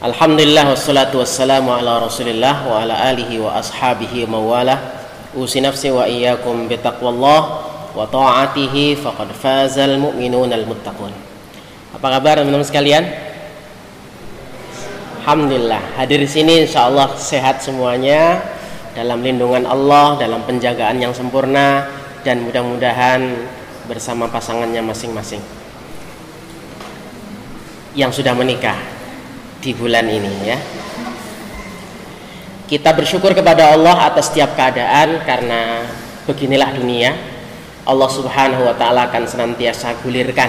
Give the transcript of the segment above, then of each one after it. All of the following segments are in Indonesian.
Alhamdulillah wassalatu wassalamu ala Rasulillah wa ala alihi wa ashabihi mawalah. Usi nafsi wa iyyakum bitaqwallah wa ta'atihi faqad fazal mu'minunal muttaqun. Apa kabar teman-teman sekalian? Alhamdulillah, hadir di sini insyaallah sehat semuanya, dalam lindungan Allah, dalam penjagaan yang sempurna, dan mudah-mudahan bersama pasangannya masing-masing yang sudah menikah di bulan ini ya. Kita bersyukur kepada Allah atas setiap keadaan, karena beginilah dunia. Allah Subhanahu wa ta'ala akan senantiasa gulirkan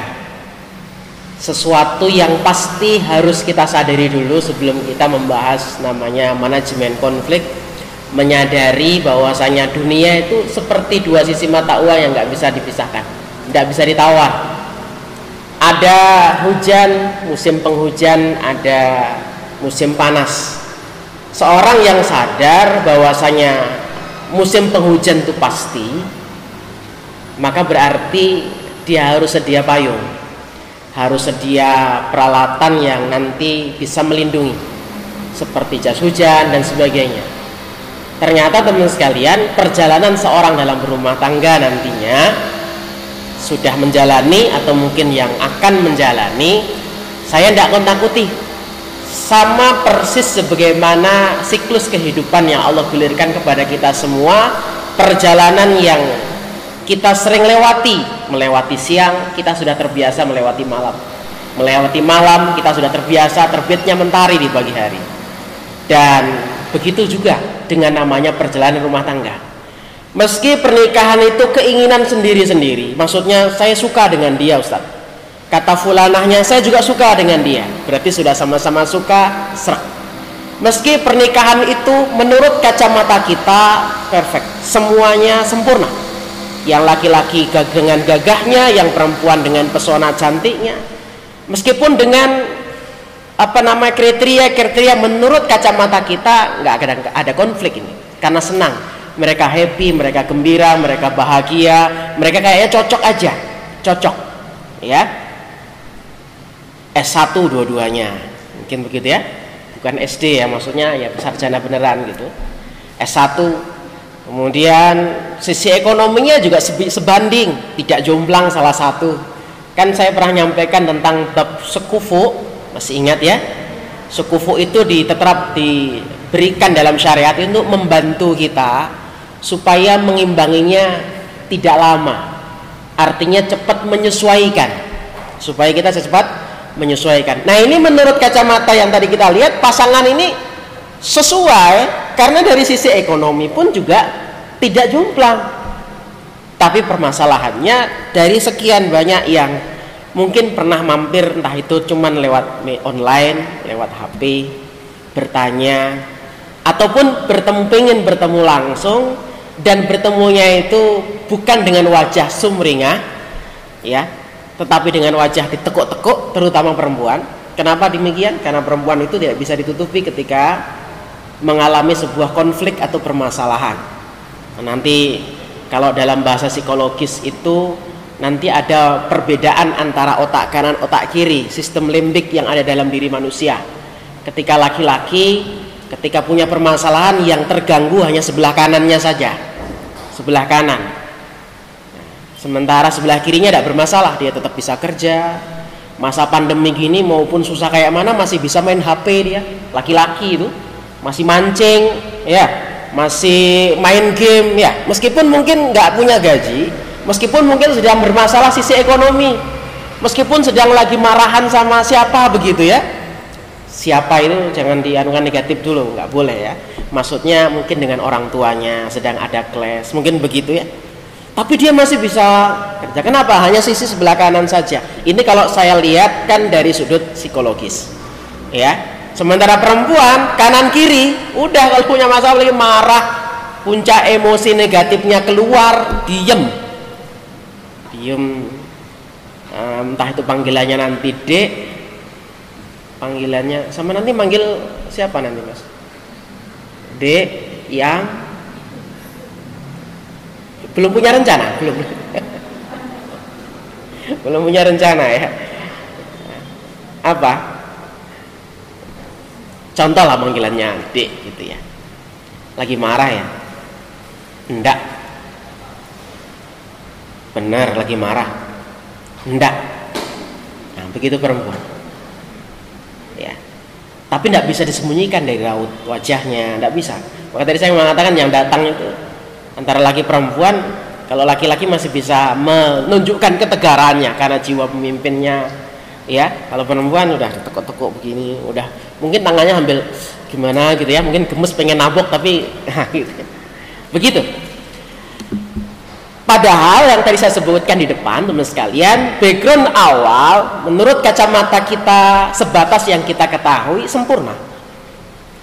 sesuatu yang pasti harus kita sadari dulu sebelum kita membahas namanya manajemen konflik. Menyadari bahwasanya dunia itu seperti dua sisi mata uang yang nggak bisa dipisahkan, nggak bisa ditawar. Ada hujan, musim penghujan, ada musim panas. Seorang yang sadar bahwasanya musim penghujan itu pasti, maka berarti dia harus sedia payung, harus sedia peralatan yang nanti bisa melindungi, seperti jas hujan dan sebagainya. Ternyata teman sekalian, perjalanan seorang dalam berumah tangga nantinya sudah menjalani atau mungkin yang akan menjalani, saya tidak akan takuti, sama persis sebagaimana siklus kehidupan yang Allah gulirkan kepada kita semua. Perjalanan yang kita sering melewati siang, kita sudah terbiasa melewati malam kita sudah terbiasa terbitnya mentari di pagi hari. Dan begitu juga dengan namanya perjalanan rumah tangga. Meski pernikahan itu keinginan sendiri-sendiri, maksudnya saya suka dengan dia Ustaz, kata fulanahnya saya juga suka dengan dia, berarti sudah sama-sama suka, srek. Meski pernikahan itu menurut kacamata kita perfect, semuanya sempurna, yang laki-laki dengan gagahnya, yang perempuan dengan pesona cantiknya, meskipun dengan kriteria menurut kacamata kita nggak ada konflik ini, karena senang. Mereka happy, mereka gembira, mereka bahagia, mereka kayaknya cocok ya. S1 dua-duanya, mungkin begitu ya, bukan SD ya, maksudnya ya sarjana beneran gitu. S1, kemudian sisi ekonominya juga sebanding, tidak jomplang salah satu. Kan saya pernah nyampaikan tentang bab sekufu, masih ingat ya? Sekufu itu diberikan dalam syariat untuk membantu kita supaya mengimbanginya tidak lama, artinya cepat menyesuaikan, supaya kita cepat menyesuaikan. Nah, ini menurut kacamata yang tadi kita lihat, pasangan ini sesuai, karena dari sisi ekonomi pun juga tidak jomplang. Tapi permasalahannya, dari sekian banyak yang mungkin pernah mampir, entah itu cuman lewat online, lewat HP, bertanya, ataupun pengen bertemu langsung, dan bertemunya itu bukan dengan wajah sumringah ya, tetapi dengan wajah ditekuk-tekuk, terutama perempuan. Kenapa demikian? Karena perempuan itu tidak bisa ditutupi ketika mengalami sebuah konflik atau permasalahan. Nanti kalau dalam bahasa psikologis itu nanti ada perbedaan antara otak kanan, otak kiri, sistem limbik yang ada dalam diri manusia. Ketika laki-laki, ketika punya permasalahan yang terganggu hanya sebelah kanannya saja, sebelah kanan. Sementara sebelah kirinya tidak bermasalah, dia tetap bisa kerja. Masa pandemi gini maupun susah kayak mana masih bisa main HP dia. Laki-laki itu masih mancing, ya, masih main game, ya. Meskipun mungkin nggak punya gaji, meskipun mungkin sedang bermasalah sisi ekonomi, meskipun sedang lagi marahan sama siapa begitu ya. Siapa itu jangan dianukan negatif dulu, nggak boleh ya. Maksudnya mungkin dengan orang tuanya sedang ada clash, mungkin begitu ya. Tapi dia masih bisa kerja. Kenapa? Hanya sisi sebelah kanan saja. Ini kalau saya lihat kan dari sudut psikologis, ya. Sementara perempuan kanan kiri, udah kalau punya masalah lagi marah, puncak emosi negatifnya keluar, diem, entah itu panggilannya nanti Dek, panggilannya sama nanti manggil siapa nanti Mas? Dek, yang belum punya rencana, belum punya rencana ya. Apa? Contoh lah panggilannya Dek gitu ya. Lagi marah ya? Enggak. Benar lagi marah? Enggak. Nah, begitu perempuan. Ya. Tapi enggak bisa disembunyikan dari raut wajahnya, enggak bisa. Maka tadi saya mengatakan yang datang itu antara laki perempuan, kalau laki-laki masih bisa menunjukkan ketegarannya karena jiwa pemimpinnya. Ya, kalau perempuan udah tekuk-tekuk begini, udah mungkin tangannya ambil gimana gitu ya, mungkin gemes pengen nabok tapi gitu. Begitu. Padahal yang tadi saya sebutkan di depan teman sekalian, background awal menurut kacamata kita sebatas yang kita ketahui sempurna.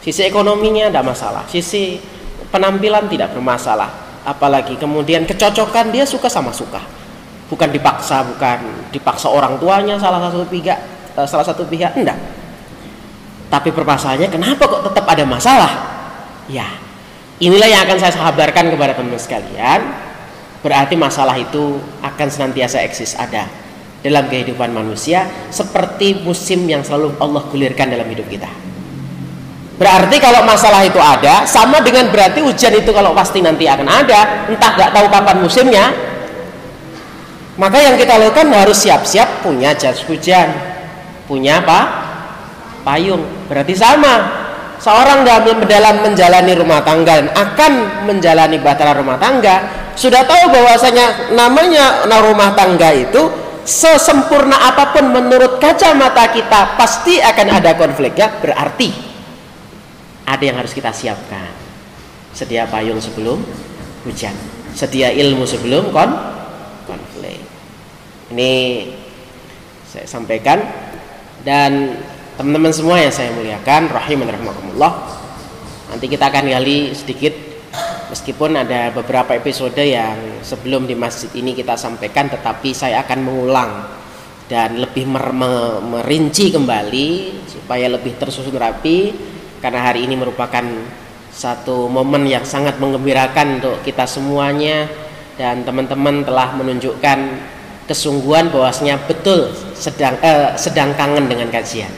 Sisi ekonominya tidak masalah, sisi penampilan tidak bermasalah, apalagi kemudian kecocokan dia suka sama suka. Bukan dipaksa orang tuanya salah satu pihak enggak. Tapi permasalahannya kenapa kok tetap ada masalah? Ya, inilah yang akan saya sabarkan kepada teman sekalian. Berarti masalah itu akan senantiasa eksis ada dalam kehidupan manusia seperti musim yang selalu Allah gulirkan dalam hidup kita. Berarti kalau masalah itu ada, sama dengan berarti hujan itu kalau pasti nanti akan ada, entah nggak tahu kapan musimnya. Maka yang kita lakukan harus siap-siap punya jas hujan, punya apa? Payung. Berarti sama. Seorang dalam menjalani rumah tangga dan akan menjalani bahtera rumah tangga, sudah tahu bahwasanya namanya rumah tangga itu sesempurna apapun menurut kacamata kita pasti akan ada konfliknya. Berarti ada yang harus kita siapkan. Sedia payung sebelum hujan, sedia ilmu sebelum konflik. Ini saya sampaikan, dan teman-teman semua yang saya muliakan rahiman rahimakumullah, nanti kita akan gali sedikit, meskipun ada beberapa episode yang sebelum di masjid ini kita sampaikan, tetapi saya akan mengulang dan lebih merinci kembali supaya lebih tersusun rapi, karena hari ini merupakan satu momen yang sangat menggembirakan untuk kita semuanya, dan teman-teman telah menunjukkan kesungguhan bahwasanya betul sedang kangen dengan kajian.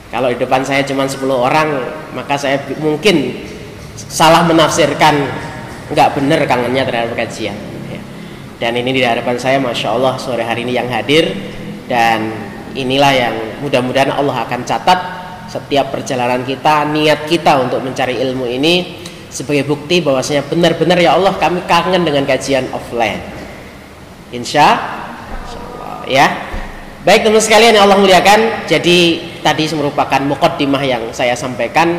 Kalau di depan saya cuma 10 orang, maka saya mungkin salah menafsirkan, nggak benar kangennya terhadap kajian. Dan ini di hadapan saya, masya Allah, sore hari ini yang hadir, dan inilah yang mudah-mudahan Allah akan catat setiap perjalanan kita, niat kita untuk mencari ilmu ini sebagai bukti bahwasanya benar-benar ya Allah kami kangen dengan kajian offline. Insya Allah ya. Baik teman sekalian yang Allah muliakan, jadi tadi merupakan muqaddimah yang saya sampaikan.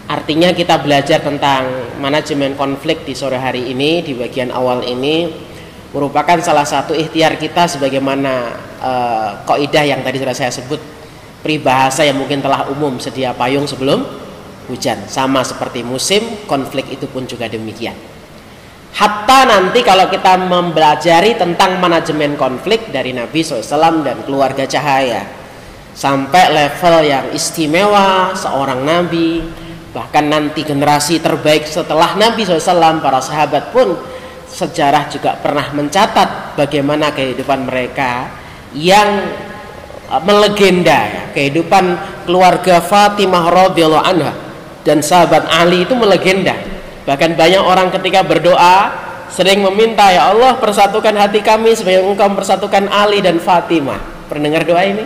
Artinya kita belajar tentang manajemen konflik di sore hari ini, di bagian awal ini merupakan salah satu ikhtiar kita sebagaimana kaidah yang tadi sudah saya sebut, peribahasa yang mungkin telah umum, sedia payung sebelum hujan. Sama seperti musim, konflik itu pun juga demikian. Hatta nanti kalau kita mempelajari tentang manajemen konflik dari Nabi SAW dan keluarga cahaya, sampai level yang istimewa seorang Nabi, bahkan nanti generasi terbaik setelah Nabi SAW, para sahabat pun sejarah juga pernah mencatat bagaimana kehidupan mereka yang melegenda ya. Kehidupan keluarga Fatimah radhiyallahu anha dan sahabat Ali itu melegenda. Bahkan banyak orang ketika berdoa sering meminta, ya Allah persatukan hati kami sebagai Engkau persatukan Ali dan Fatimah. Pernah dengar doa ini?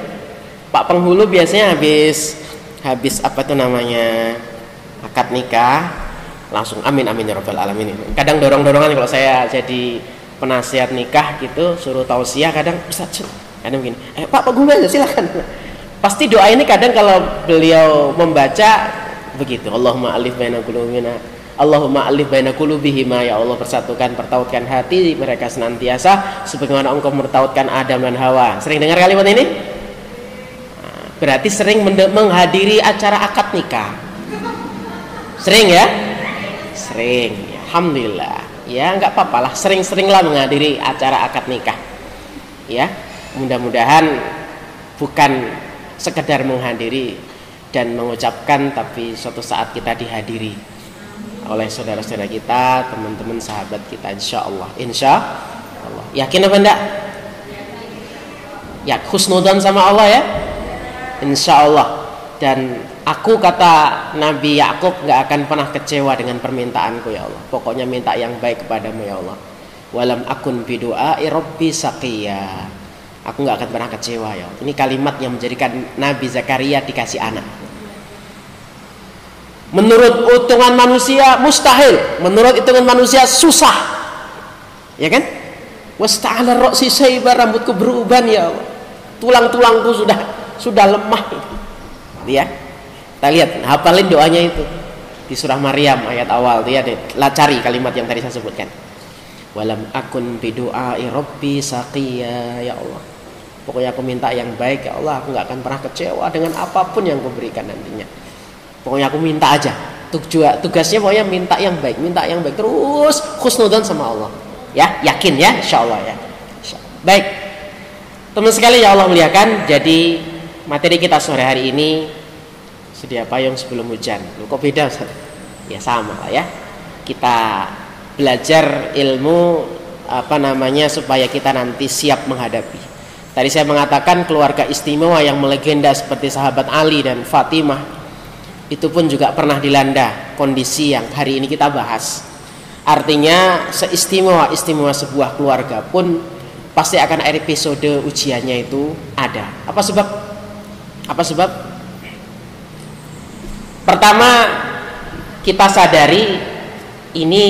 Pak penghulu biasanya habis apa itu namanya akad nikah langsung amin amin ya rabbal alamin. Kadang dorong-dorongan kalau saya jadi penasihat nikah gitu, suruh tausiah kadang Ustaz, kadang begini, Pak penghulu aja silakan. Pasti doa ini kadang kalau beliau membaca begitu, Allahumma alif baina qulubina, Allahumma alif baina qulubihima, ya Allah pertautkan hati mereka senantiasa sebagaimana Engkau mertautkan Adam dan Hawa. Sering dengar kalimat ini? Berarti sering menghadiri acara akad nikah. Sering ya? Sering. Ya, alhamdulillah. Ya enggak apa-apalah, sering-seringlah menghadiri acara akad nikah. Ya, mudah-mudahan bukan sekedar menghadiri dan mengucapkan, tapi suatu saat kita dihadiri oleh saudara-saudara kita, teman-teman sahabat kita, insya Allah. Yakin apa enggak? Ya, husnudzon sama Allah ya, insya Allah. dan aku, kata Nabi Yakub, nggak akan pernah kecewa dengan permintaanku ya Allah. Pokoknya minta yang baik kepadamu ya Allah. Walam akun bidu'ai rabbi saqiya. Aku nggak akan pernah kecewa ya Allah. Ini kalimat yang menjadikan Nabi Zakaria dikasih anak. Menurut hitungan manusia mustahil, menurut hitungan manusia susah, ya kan? Wasta'ala ra'si sayba, rambutku beruban ya Allah. Tulang-tulangku sudah lemah. Ya, kita lihat, hafalin doanya itu di surah Maryam ayat awal. Ya, cari kalimat yang tadi saya sebutkan. Walam akun bidu'ai rabbi saqiya ya Allah. Pokoknya aku minta yang baik ya Allah. Aku nggak akan pernah kecewa dengan apapun yang kau berikan nantinya. Pokoknya aku minta aja. Tugasnya pokoknya minta yang baik, terus husnudzon sama Allah. Ya, yakin ya, insyaallah ya. Baik, teman sekali ya Allah muliakan. Jadi materi kita sore hari ini sedia payung sebelum hujan. Loh, kok beda Ustaz? Ya sama lah ya. Kita belajar ilmu supaya kita nanti siap menghadapi. Tadi saya mengatakan keluarga istimewa yang melegenda seperti sahabat Ali dan Fatimah itu pun juga pernah dilanda kondisi yang hari ini kita bahas. Artinya seistimewa sebuah keluarga pun pasti akan ada episode ujiannya itu ada. Apa sebab? Pertama, kita sadari ini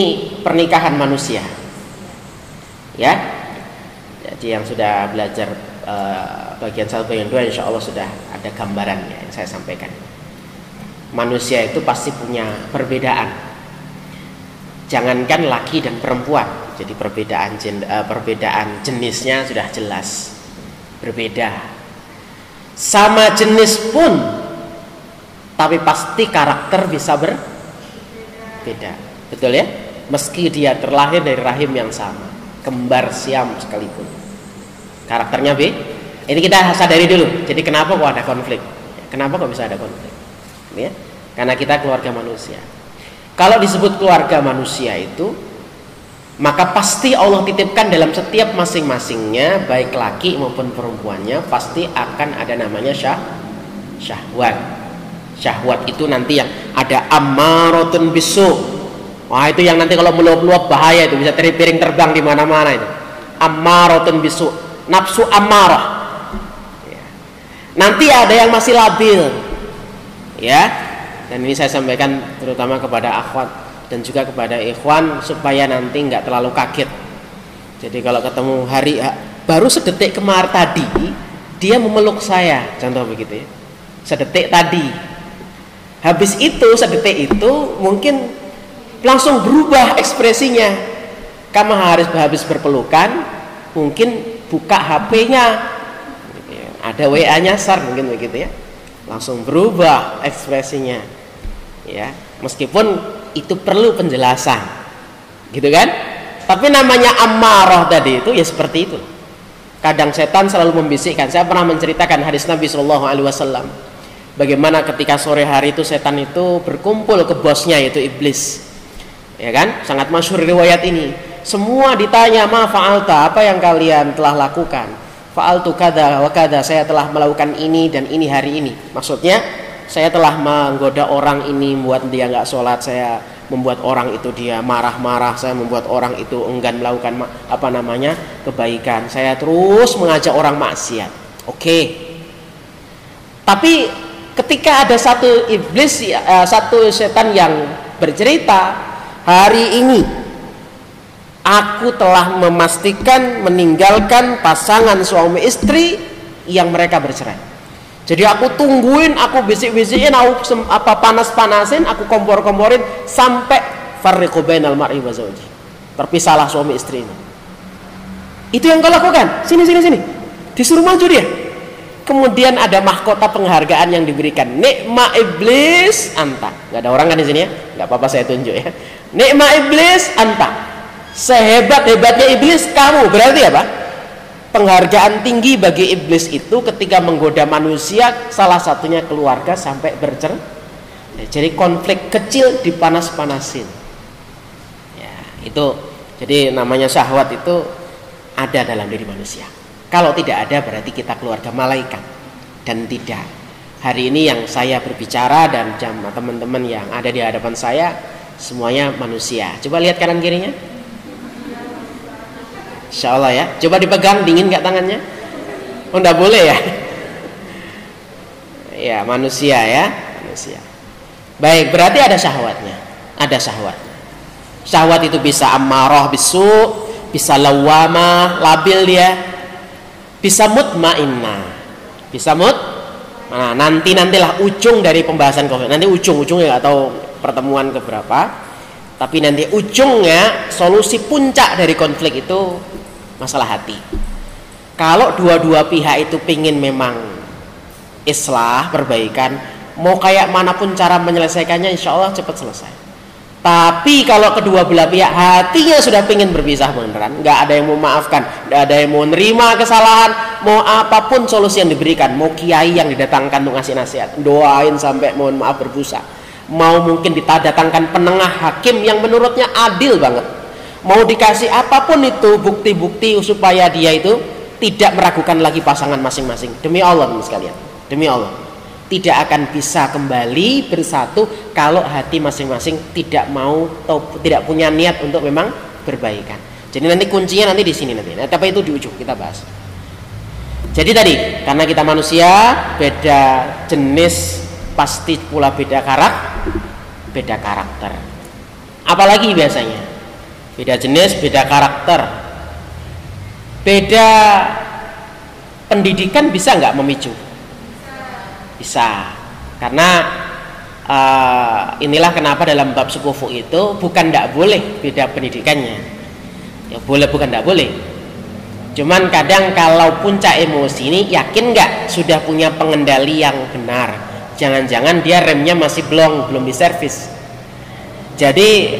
pernikahan manusia. Ya. Jadi yang sudah belajar bagian 1 bagian 2 insya Allah sudah ada gambarannya yang saya sampaikan. Manusia itu pasti punya perbedaan. Jangankan laki dan perempuan, jadi perbedaan jenisnya sudah jelas berbeda. Sama jenis pun, tapi pasti karakter bisa berbeda. Betul ya? Meski dia terlahir dari rahim yang sama, kembar siam sekalipun, karakternya beda. Ini kita sadari dulu. Jadi kenapa kok ada konflik? Kenapa kok bisa ada konflik? Ya, karena kita keluarga manusia. Kalau disebut keluarga manusia itu, maka pasti Allah titipkan dalam setiap masing-masingnya, baik laki maupun perempuannya, pasti akan ada namanya syahwat. Syahwat itu nanti yang ada ammaratun bisu. Wah, itu yang nanti kalau meluap-luap bahaya, itu bisa piring terbang di mana-mana itu. Ammaratun bisu, nafsu ammarah. Ya. Nanti ada yang masih labil. Ya, dan ini saya sampaikan terutama kepada akhwat dan juga kepada ikhwan supaya nanti nggak terlalu kaget. Jadi kalau ketemu hari baru sedetik kemarin tadi dia memeluk saya, contoh begitu ya, sedetik tadi, habis itu sedetik itu mungkin langsung berubah ekspresinya. Kamu harus habis berpelukan, mungkin buka HP-nya, ada WA nyasar mungkin begitu ya. Langsung berubah ekspresinya, ya, meskipun itu perlu penjelasan, gitu kan? Tapi namanya ammarah tadi itu ya seperti itu. Kadang setan selalu membisikkan. Saya pernah menceritakan hadis Nabi SAW, bagaimana ketika sore hari itu setan itu berkumpul ke bosnya yaitu iblis, ya kan? Sangat masyhur riwayat ini. Semua ditanya, ma fa'alta, apa yang kalian telah lakukan? Fa'altu kada wa kada, saya telah melakukan ini dan ini hari ini. Maksudnya saya telah menggoda orang ini, membuat dia nggak sholat, saya membuat orang itu dia marah-marah, saya membuat orang itu enggan melakukan kebaikan, saya terus mengajak orang maksiat. Oke. Tapi ketika ada satu iblis, satu setan yang bercerita, hari ini aku telah memastikan meninggalkan pasangan suami istri yang mereka bercerai. Jadi aku tungguin, aku bisik-bisikin, aku panas-panasin, aku kompor-komporin sampai farriqu bainal mar'i wa zawji. Terpisahlah suami istri ini. Itu yang kau lakukan. Sini. Disuruh maju dia. Kemudian ada mahkota penghargaan yang diberikan. Nikma iblis anta. Gak ada orang kan di sini ya? Gak apa-apa saya tunjuk ya. Nikma iblis anta. Sehebat-hebatnya iblis kamu. Berarti apa? Penghargaan tinggi bagi iblis itu ketika menggoda manusia, salah satunya keluarga sampai bercerai. Jadi konflik kecil dipanas-panasin. Ya, itu. Jadi namanya syahwat itu ada dalam diri manusia. Kalau tidak ada berarti kita keluarga malaikat, dan tidak. hari ini yang saya berbicara dan teman-teman yang ada di hadapan saya semuanya manusia. Coba lihat kanan kirinya. Insya Allah ya. Coba dipegang, dingin nggak tangannya? Oh, nggak boleh ya? Ya, manusia ya, manusia. Baik, berarti ada syahwatnya. Ada syahwatnya. Syahwat itu bisa ammarah bisu, bisa lawamah, labil dia, bisa mutmainnah, bisa nah, nantilah ujung dari pembahasan konflik. Nanti ujungnya nggak tahu pertemuan keberapa, tapi nanti ujungnya solusi puncak dari konflik itu masalah hati. Kalau dua-dua pihak itu pingin memang islah, perbaikan, mau kayak manapun cara menyelesaikannya, insya Allah cepat selesai. Tapi kalau kedua belah pihak hatinya sudah pingin berpisah beneran, nggak ada yang mau maafkan, nggak ada yang mau nerima kesalahan, mau apapun solusi yang diberikan, mau kiai yang didatangkan untuk ngasih nasihat, doain sampai mohon maaf berbusa, mau mungkin didatangkan penengah hakim yang menurutnya adil banget, mau dikasih apapun itu bukti-bukti supaya dia itu tidak meragukan lagi pasangan masing-masing. Demi Allah sekalian, demi Allah, tidak akan bisa kembali bersatu kalau hati masing-masing tidak mau atau tidak punya niat untuk memang berbaikan. Jadi nanti kuncinya nanti di sini nanti. Tapi itu di ujung kita bahas. Jadi tadi karena kita manusia, beda jenis pasti pula beda karakter. Apalagi biasanya beda jenis, beda karakter, beda pendidikan bisa nggak memicu? Bisa, karena inilah kenapa dalam bab sukufu itu bukan tidak boleh beda pendidikannya, ya boleh bukan tidak boleh, cuman kadang kalau puncak emosi ini yakin nggak sudah punya pengendali yang benar, jangan-jangan dia remnya masih belum diservis. Jadi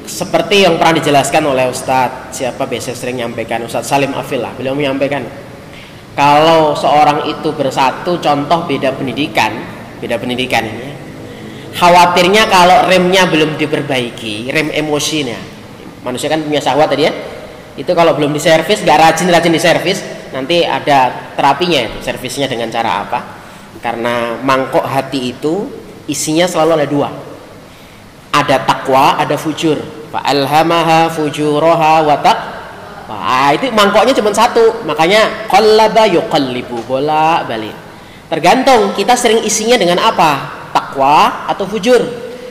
seperti yang pernah dijelaskan oleh Ustadz siapa biasa sering nyampaikan, Ustadz Salim Afillah, beliau menyampaikan kalau seorang itu bersatu, contoh beda pendidikan ini, khawatirnya kalau remnya belum diperbaiki, rem emosinya, manusia kan punya syahwat tadi ya, itu kalau belum diservis, gak rajin diservis, nanti ada terapinya itu, servisnya dengan cara apa? Karena mangkok hati itu isinya selalu ada dua, ada takwa, ada fujur, fa'alhamaha fujuraha wa taqwa. Wah, itu mangkoknya cuma satu, makanya qallaba yuqallibu, bolak-balik. Tergantung kita sering isinya dengan apa, takwa atau fujur.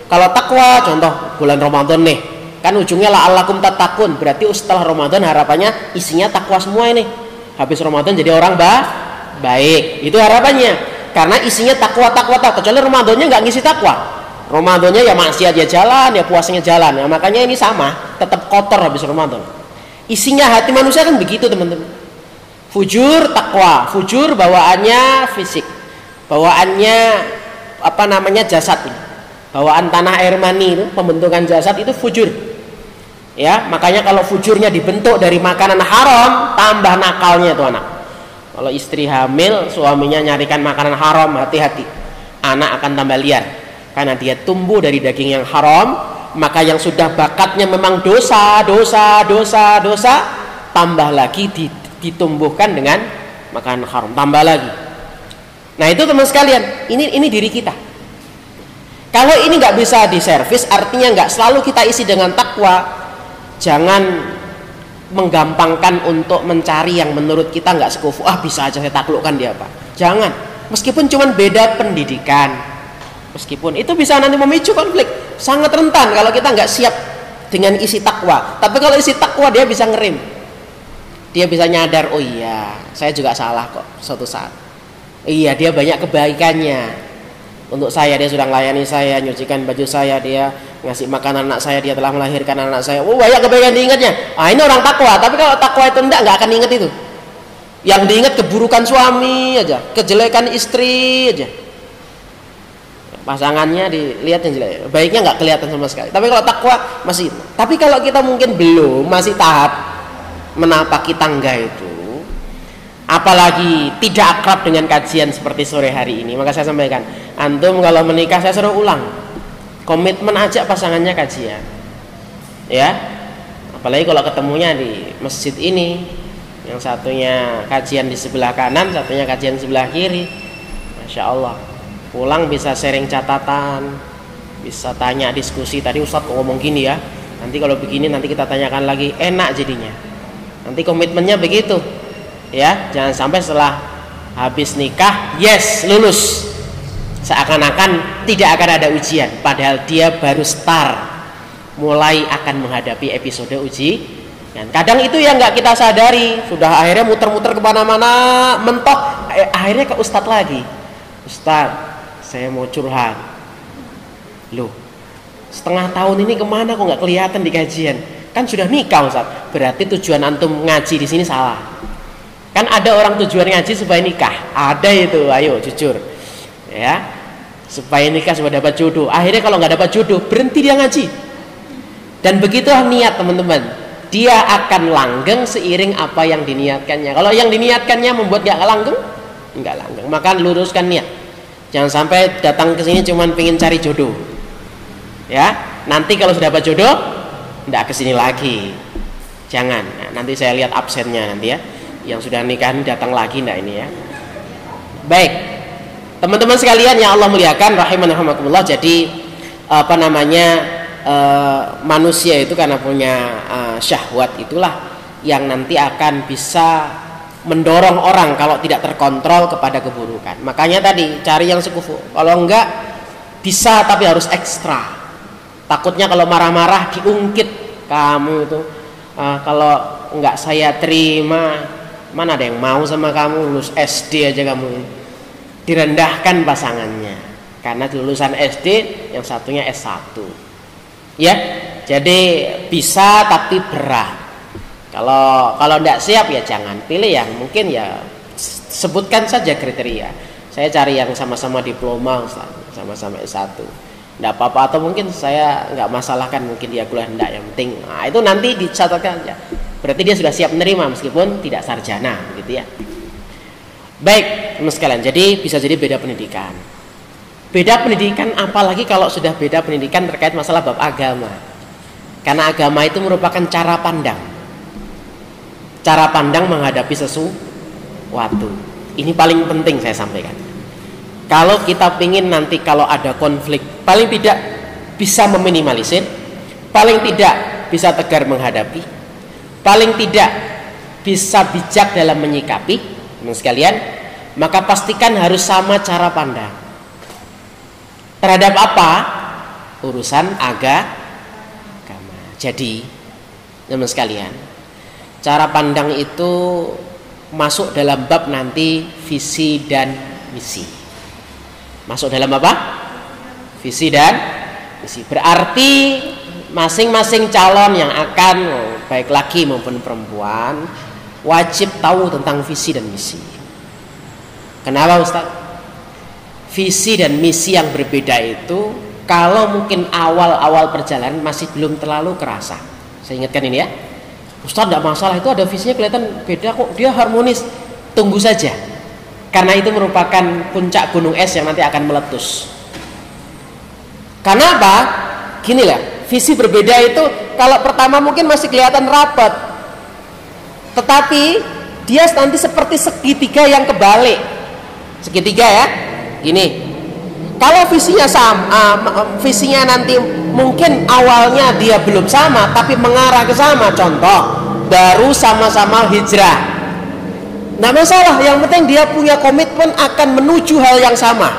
Kalau takwa, contoh bulan Ramadan nih, kan ujungnya la'allakum tattaqun, berarti setelah Ramadan harapannya isinya takwa semua ini. Habis Ramadan jadi orang baik, itu harapannya. Karena isinya takwa. Kecuali Ramadannya nggak ngisi takwa, Ramadannya ya maksiat ya jalan, ya puasanya jalan, ya makanya ini sama, tetap kotor habis Ramadan. Isinya hati manusia kan begitu teman-teman. Fujur takwa, fujur bawaannya fisik, bawaannya jasad ini, bawaan tanah air mani itu, pembentukan jasad itu fujur. Ya, makanya kalau fujurnya dibentuk dari makanan haram, tambah nakalnya itu anak. Kalau istri hamil, suaminya nyarikan makanan haram, hati-hati, anak akan tambah liar karena dia tumbuh dari daging yang haram. Maka yang sudah bakatnya memang dosa, tambah lagi ditumbuhkan dengan makanan haram, tambah lagi. Nah itu teman sekalian, ini diri kita. Kalau ini nggak bisa diservis, artinya nggak selalu kita isi dengan takwa. Jangan menggampangkan untuk mencari yang menurut kita nggak sekufu. Bisa aja saya taklukkan dia Pak. Jangan, meskipun cuma beda pendidikan, meskipun itu bisa nanti memicu konflik. Sangat rentan kalau kita nggak siap dengan isi takwa. Tapi kalau isi takwa dia bisa ngerem, dia bisa nyadar, oh iya saya juga salah kok suatu saat, iya dia banyak kebaikannya untuk saya, dia sudah melayani saya, nyucikan baju saya, dia ngasih makan anak saya, dia telah melahirkan anak saya, oh banyak kebaikan diingatnya. Ini orang takwa. Tapi kalau takwa itu nggak akan ingat itu, yang diingat keburukan suami aja, kejelekan istri aja, pasangannya dilihat yang jelek, baiknya nggak kelihatan sama sekali. Tapi kalau takwa masih. Tapi kalau kita mungkin belum, masih tahap menapaki tangga itu, apalagi tidak akrab dengan kajian seperti sore hari ini, maka saya sampaikan, antum kalau menikah saya suruh ulang, komitmen aja pasangannya kajian, ya. Apalagi kalau ketemunya di masjid ini, yang satunya kajian di sebelah kanan, satunya kajian sebelah kiri, masya Allah. Pulang bisa sharing catatan, bisa tanya diskusi. Tadi Ustadz kok ngomong gini ya, nanti kalau begini nanti kita tanyakan lagi, enak jadinya. Nanti komitmennya begitu ya. Jangan sampai setelah habis nikah yes lulus, seakan-akan tidak akan ada ujian, padahal dia baru start, mulai akan menghadapi episode uji. Dan kadang itu yang nggak kita sadari, sudah akhirnya muter-muter kemana-mana, mentok akhirnya ke Ustadz lagi. Ustadz, saya mau curhat. Loh, setengah tahun ini kemana kok nggak kelihatan di kajian? Kan sudah nikah Ustadz. Berarti tujuan antum ngaji di sini salah. Kan ada orang tujuan ngaji supaya nikah, ada itu, ayo jujur, ya, supaya nikah supaya dapat jodoh. Akhirnya kalau nggak dapat jodoh, berhenti dia ngaji. Dan begitulah niat teman-teman. Dia akan langgeng seiring apa yang diniatkannya. Kalau yang diniatkannya membuat nggak langgeng, nggak langgeng. Maka luruskan niat. Jangan sampai datang ke sini cuman pengen cari jodoh. Ya, nanti kalau sudah dapat jodoh, nggak kesini lagi. Jangan. Nah, nanti saya lihat absennya nanti ya. Yang sudah nikah datang lagi nggak ini ya. Baik, teman-teman sekalian yang Allah muliakan, rahimanahumullah. Jadi apa namanya? Manusia itu karena punya syahwat, itulah yang nanti akan bisa mendorong orang kalau tidak terkontrol kepada keburukan. Makanya tadi cari yang sekufu. Kalau enggak bisa tapi harus ekstra. Takutnya kalau marah-marah diungkit, kamu itu kalau enggak saya terima, mana ada yang mau sama kamu, lulus SD aja kamu. Direndahkan pasangannya karena lulusan SD, yang satunya S1. Ya, jadi bisa tapi berat. Kalau tidak siap ya jangan pilih yang mungkin ya sebutkan saja kriteria. Saya cari yang sama-sama diploma, sama-sama S1. Tidak apa-apa, atau mungkin saya nggak masalahkan mungkin dia kuliah enggak, yang penting. Nah, itu nanti dicatatkan aja. Berarti dia sudah siap menerima meskipun tidak sarjana, gitu ya. Baik, teman sekalian. Jadi bisa jadi beda pendidikan. Beda pendidikan, apalagi kalau sudah beda pendidikan terkait masalah bab agama. Karena agama itu merupakan cara pandang. Cara pandang menghadapi sesuatu. Ini paling penting saya sampaikan. Kalau kita ingin nanti kalau ada konflik, paling tidak bisa meminimalisir, paling tidak bisa tegar menghadapi, paling tidak bisa bijak dalam menyikapi, teman sekalian, maka pastikan harus sama cara pandang. Terhadap apa? Urusan agama. Jadi, teman sekalian, cara pandang itu masuk dalam bab nanti visi dan misi. Masuk dalam apa? Visi dan misi. Berarti masing-masing calon yang akan, baik laki maupun perempuan, wajib tahu tentang visi dan misi. Kenapa Ustaz? Visi dan misi yang berbeda itu kalau mungkin awal-awal perjalanan masih belum terlalu kerasa. Saya ingatkan ini ya, Ustaz tidak masalah, itu ada visinya kelihatan beda kok, dia harmonis. Tunggu saja, karena itu merupakan puncak gunung es yang nanti akan meletus. Karena apa? Gini lah, visi berbeda itu kalau pertama mungkin masih kelihatan rapat, tetapi dia nanti seperti segitiga yang kebalik. Segitiga ya, gini. Kalau visinya sama, visinya nanti mungkin awalnya dia belum sama, tapi mengarah ke sama. Contoh, baru sama-sama hijrah, nggak masalah. Yang penting dia punya komitmen akan menuju hal yang sama.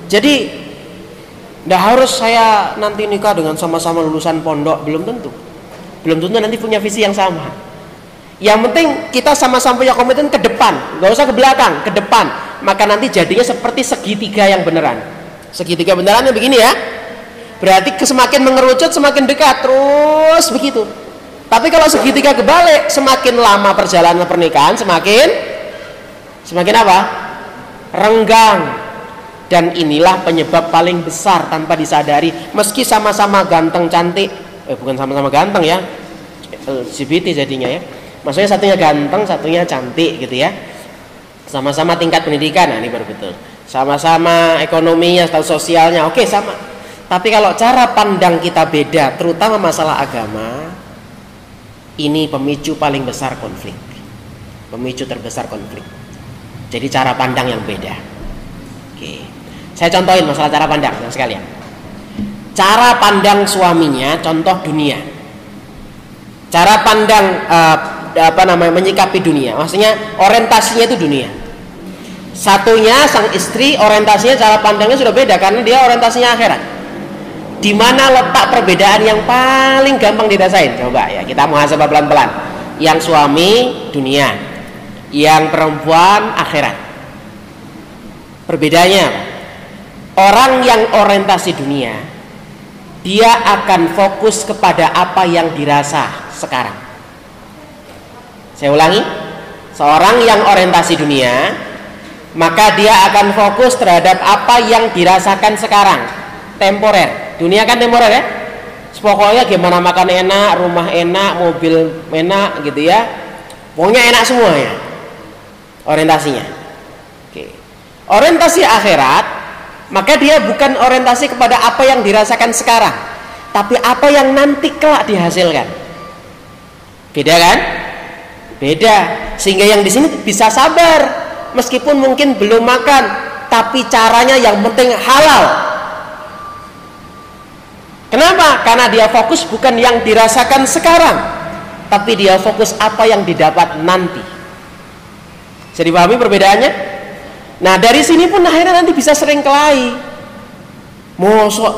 Jadi, nggak harus saya nanti nikah dengan sama-sama lulusan pondok, belum tentu. Belum tentu nanti punya visi yang sama. Yang penting kita sama-sama punya komitmen ke depan, nggak usah ke belakang, ke depan. Maka nanti jadinya seperti segitiga yang beneran. Segitiga benerannya begini ya. Berarti semakin mengerucut semakin dekat, terus begitu. Tapi kalau segitiga kebalik, semakin lama perjalanan pernikahan semakin apa? Renggang. Dan inilah penyebab paling besar tanpa disadari. Meski sama-sama ganteng cantik, bukan sama-sama ganteng ya, LGBT jadinya ya. Maksudnya satunya ganteng, satunya cantik gitu ya. Sama-sama tingkat pendidikan, nah ini baru betul. Sama-sama ekonominya, status sosialnya, oke sama. Tapi kalau cara pandang kita beda, terutama masalah agama, ini pemicu paling besar konflik. Pemicu terbesar konflik. Jadi cara pandang yang beda. Oke. Saya contohin masalah cara pandang sekalian. Cara pandang suaminya, contoh dunia. Cara pandang menyikapi dunia. Maksudnya orientasinya itu dunia. Satunya sang istri orientasinya, cara pandangnya sudah beda karena dia orientasinya akhirat. Di mana letak perbedaan yang paling gampang dirasain? Coba ya, kita muhasabah pelan-pelan. Yang suami dunia, yang perempuan akhirat. Perbedaannya apa? Orang yang orientasi dunia, dia akan fokus kepada apa yang dirasa sekarang. Saya ulangi, seorang yang orientasi dunia, maka dia akan fokus terhadap apa yang dirasakan sekarang, temporer. Dunia kan temporer ya. Pokoknya gimana makan enak, rumah enak, mobil enak gitu ya. Pokoknya enak semua ya. Orientasinya. Oke. Orientasi akhirat, maka dia bukan orientasi kepada apa yang dirasakan sekarang, tapi apa yang nanti kelak dihasilkan. Beda kan? Beda. Sehingga yang di sini bisa sabar, meskipun mungkin belum makan, tapi caranya yang penting halal. Kenapa? Karena dia fokus bukan yang dirasakan sekarang, tapi dia fokus apa yang didapat nanti. Bisa dipahami perbedaannya? Nah dari sini pun akhirnya nanti bisa sering kelahi. Mosok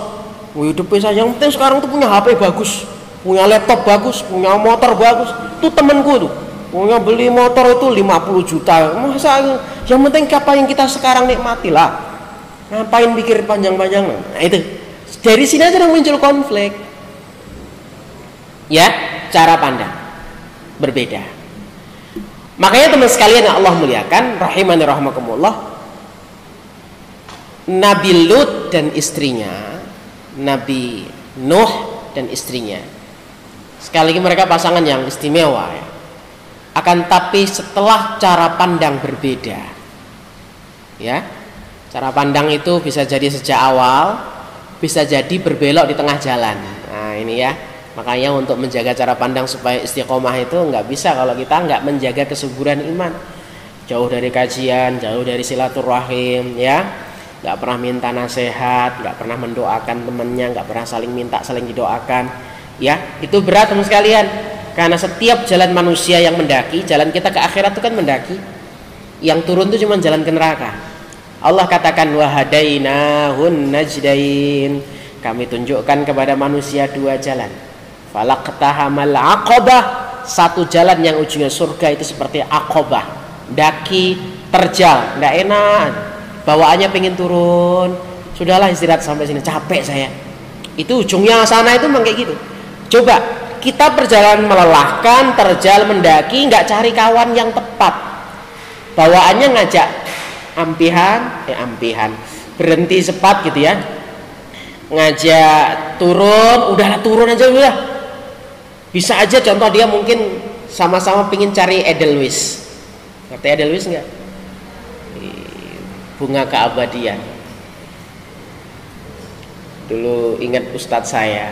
hidupnya saya, yang penting sekarang tuh punya HP bagus, punya laptop bagus, punya motor bagus. Tuh temenku tuh punya beli motor itu 50 juta. Masa yang penting apa yang kita sekarang nikmati lah. Ngapain pikir panjang-panjang? Nah itu dari sini aja muncul konflik. Ya, cara pandang berbeda. Makanya teman sekalian yang Allah muliakan, rahimani rahimakumullah, Nabi Lut dan istrinya, Nabi Nuh dan istrinya, sekali lagi mereka pasangan yang istimewa ya. Akan tapi setelah cara pandang berbeda ya, cara pandang itu bisa jadi sejak awal, bisa jadi berbelok di tengah jalan. Nah ini ya, makanya untuk menjaga cara pandang supaya istiqomah itu nggak bisa kalau kita nggak menjaga kesuburan iman. Jauh dari kajian, jauh dari silaturahim ya, nggak pernah minta nasihat, nggak pernah mendoakan temannya, nggak pernah saling minta, saling didoakan ya. Itu berat teman sekalian, karena setiap jalan manusia yang mendaki, jalan kita ke akhirat itu kan mendaki, yang turun itu cuma jalan ke neraka. Allah katakan wahadainahun najdain, kami tunjukkan kepada manusia dua jalan. Falaqtahamal aqabah, satu jalan yang ujungnya surga itu seperti aqabah, daki terjal, nggak enak, bawaannya pengen turun, sudahlah istirahat sampai sini, capek saya. Itu ujungnya sana itu memang kayak gitu. Coba kita perjalanan melelahkan, terjal, mendaki, nggak cari kawan yang tepat, bawaannya ngajak ampihan, berhenti sepat gitu ya, ngajak turun, udahlah turun aja udah. Bisa aja contoh dia mungkin sama-sama pingin cari Edelweiss. Ngerti Edelweiss nggak? Bunga keabadian. Dulu ingat ustadz saya,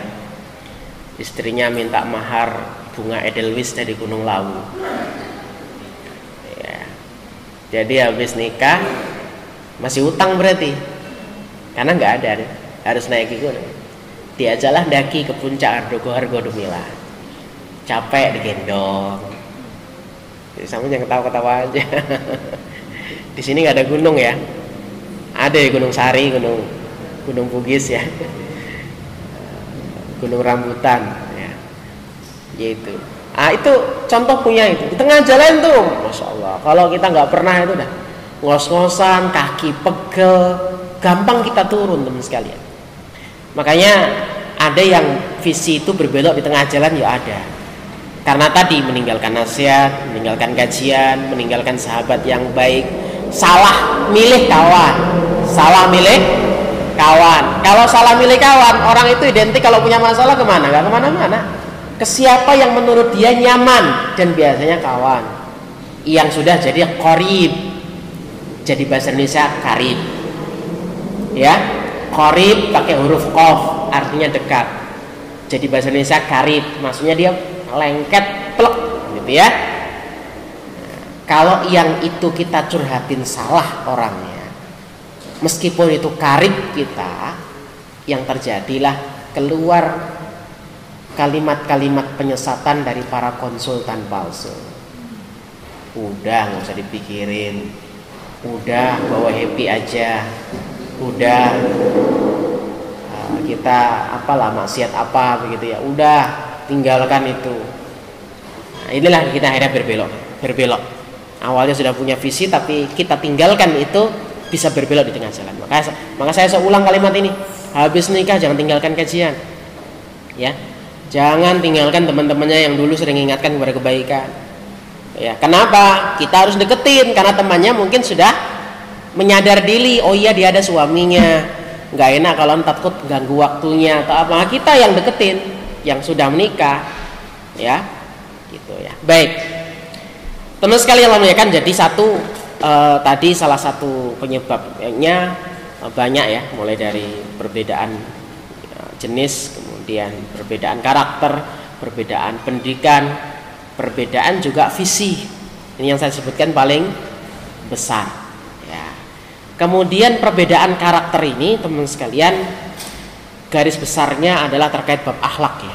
istrinya minta mahar bunga Edelweiss dari Gunung Lawu. Ya. Jadi habis nikah masih utang berarti, karena nggak ada, harus naik ke gunung. Diajalah daki ke puncak Ardogohargo Dumila. Capek digendong. Jadi sama jangan ketawa-ketawa aja. Di sini nggak ada gunung ya. Ada ya Gunung Sari, Gunung Bugis ya. Gunung Rambutan ya. Yaitu. Ah itu contoh punya itu. Di tengah jalan tuh, Masya Allah. Kalau kita nggak pernah itu dah ngos-ngosan, kaki pegel, gampang kita turun teman sekalian. Makanya ada yang visi itu berbelok di tengah jalan ya ada. Karena tadi meninggalkan nasihat, meninggalkan kajian, meninggalkan sahabat yang baik, salah milih kawan. Kalau salah milih kawan, orang itu identik kalau punya masalah kemana? Gak kemana-mana. Ke siapa yang menurut dia nyaman, dan biasanya kawan yang sudah jadi qarib. Jadi bahasa Indonesia karib. Ya, qarib pakai huruf qaf, artinya dekat. Jadi bahasa Indonesia karib, maksudnya dia lengket plek gitu ya. Kalau yang itu kita curhatin salah orangnya, meskipun itu karib kita, yang terjadilah keluar kalimat-kalimat penyesatan dari para konsultan palsu. Udah nggak usah dipikirin, udah bawa happy aja, udah kita apalah maksiat apa begitu ya, udah tinggalkan itu. Nah, inilah kita akhirnya berbelok. Awalnya sudah punya visi tapi kita tinggalkan itu, bisa berbelok di tengah jalan. Maka saya ulang kalimat ini, habis nikah jangan tinggalkan kajian, ya. Jangan tinggalkan teman-temannya yang dulu sering ingatkan kepada kebaikan. Ya, kenapa? Kita harus deketin karena temannya mungkin sudah menyadar diri, oh iya dia ada suaminya, nggak enak kalau takut ganggu waktunya atau apa. Kita yang deketin yang sudah menikah, ya, gitu ya. Baik, teman sekalian kan jadi tadi salah satu penyebabnya banyak ya, mulai dari perbedaan jenis, kemudian perbedaan karakter, perbedaan pendidikan, perbedaan juga visi. Ini yang saya sebutkan paling besar ya. Kemudian perbedaan karakter ini teman sekalian, garis besarnya adalah terkait bab akhlak ya.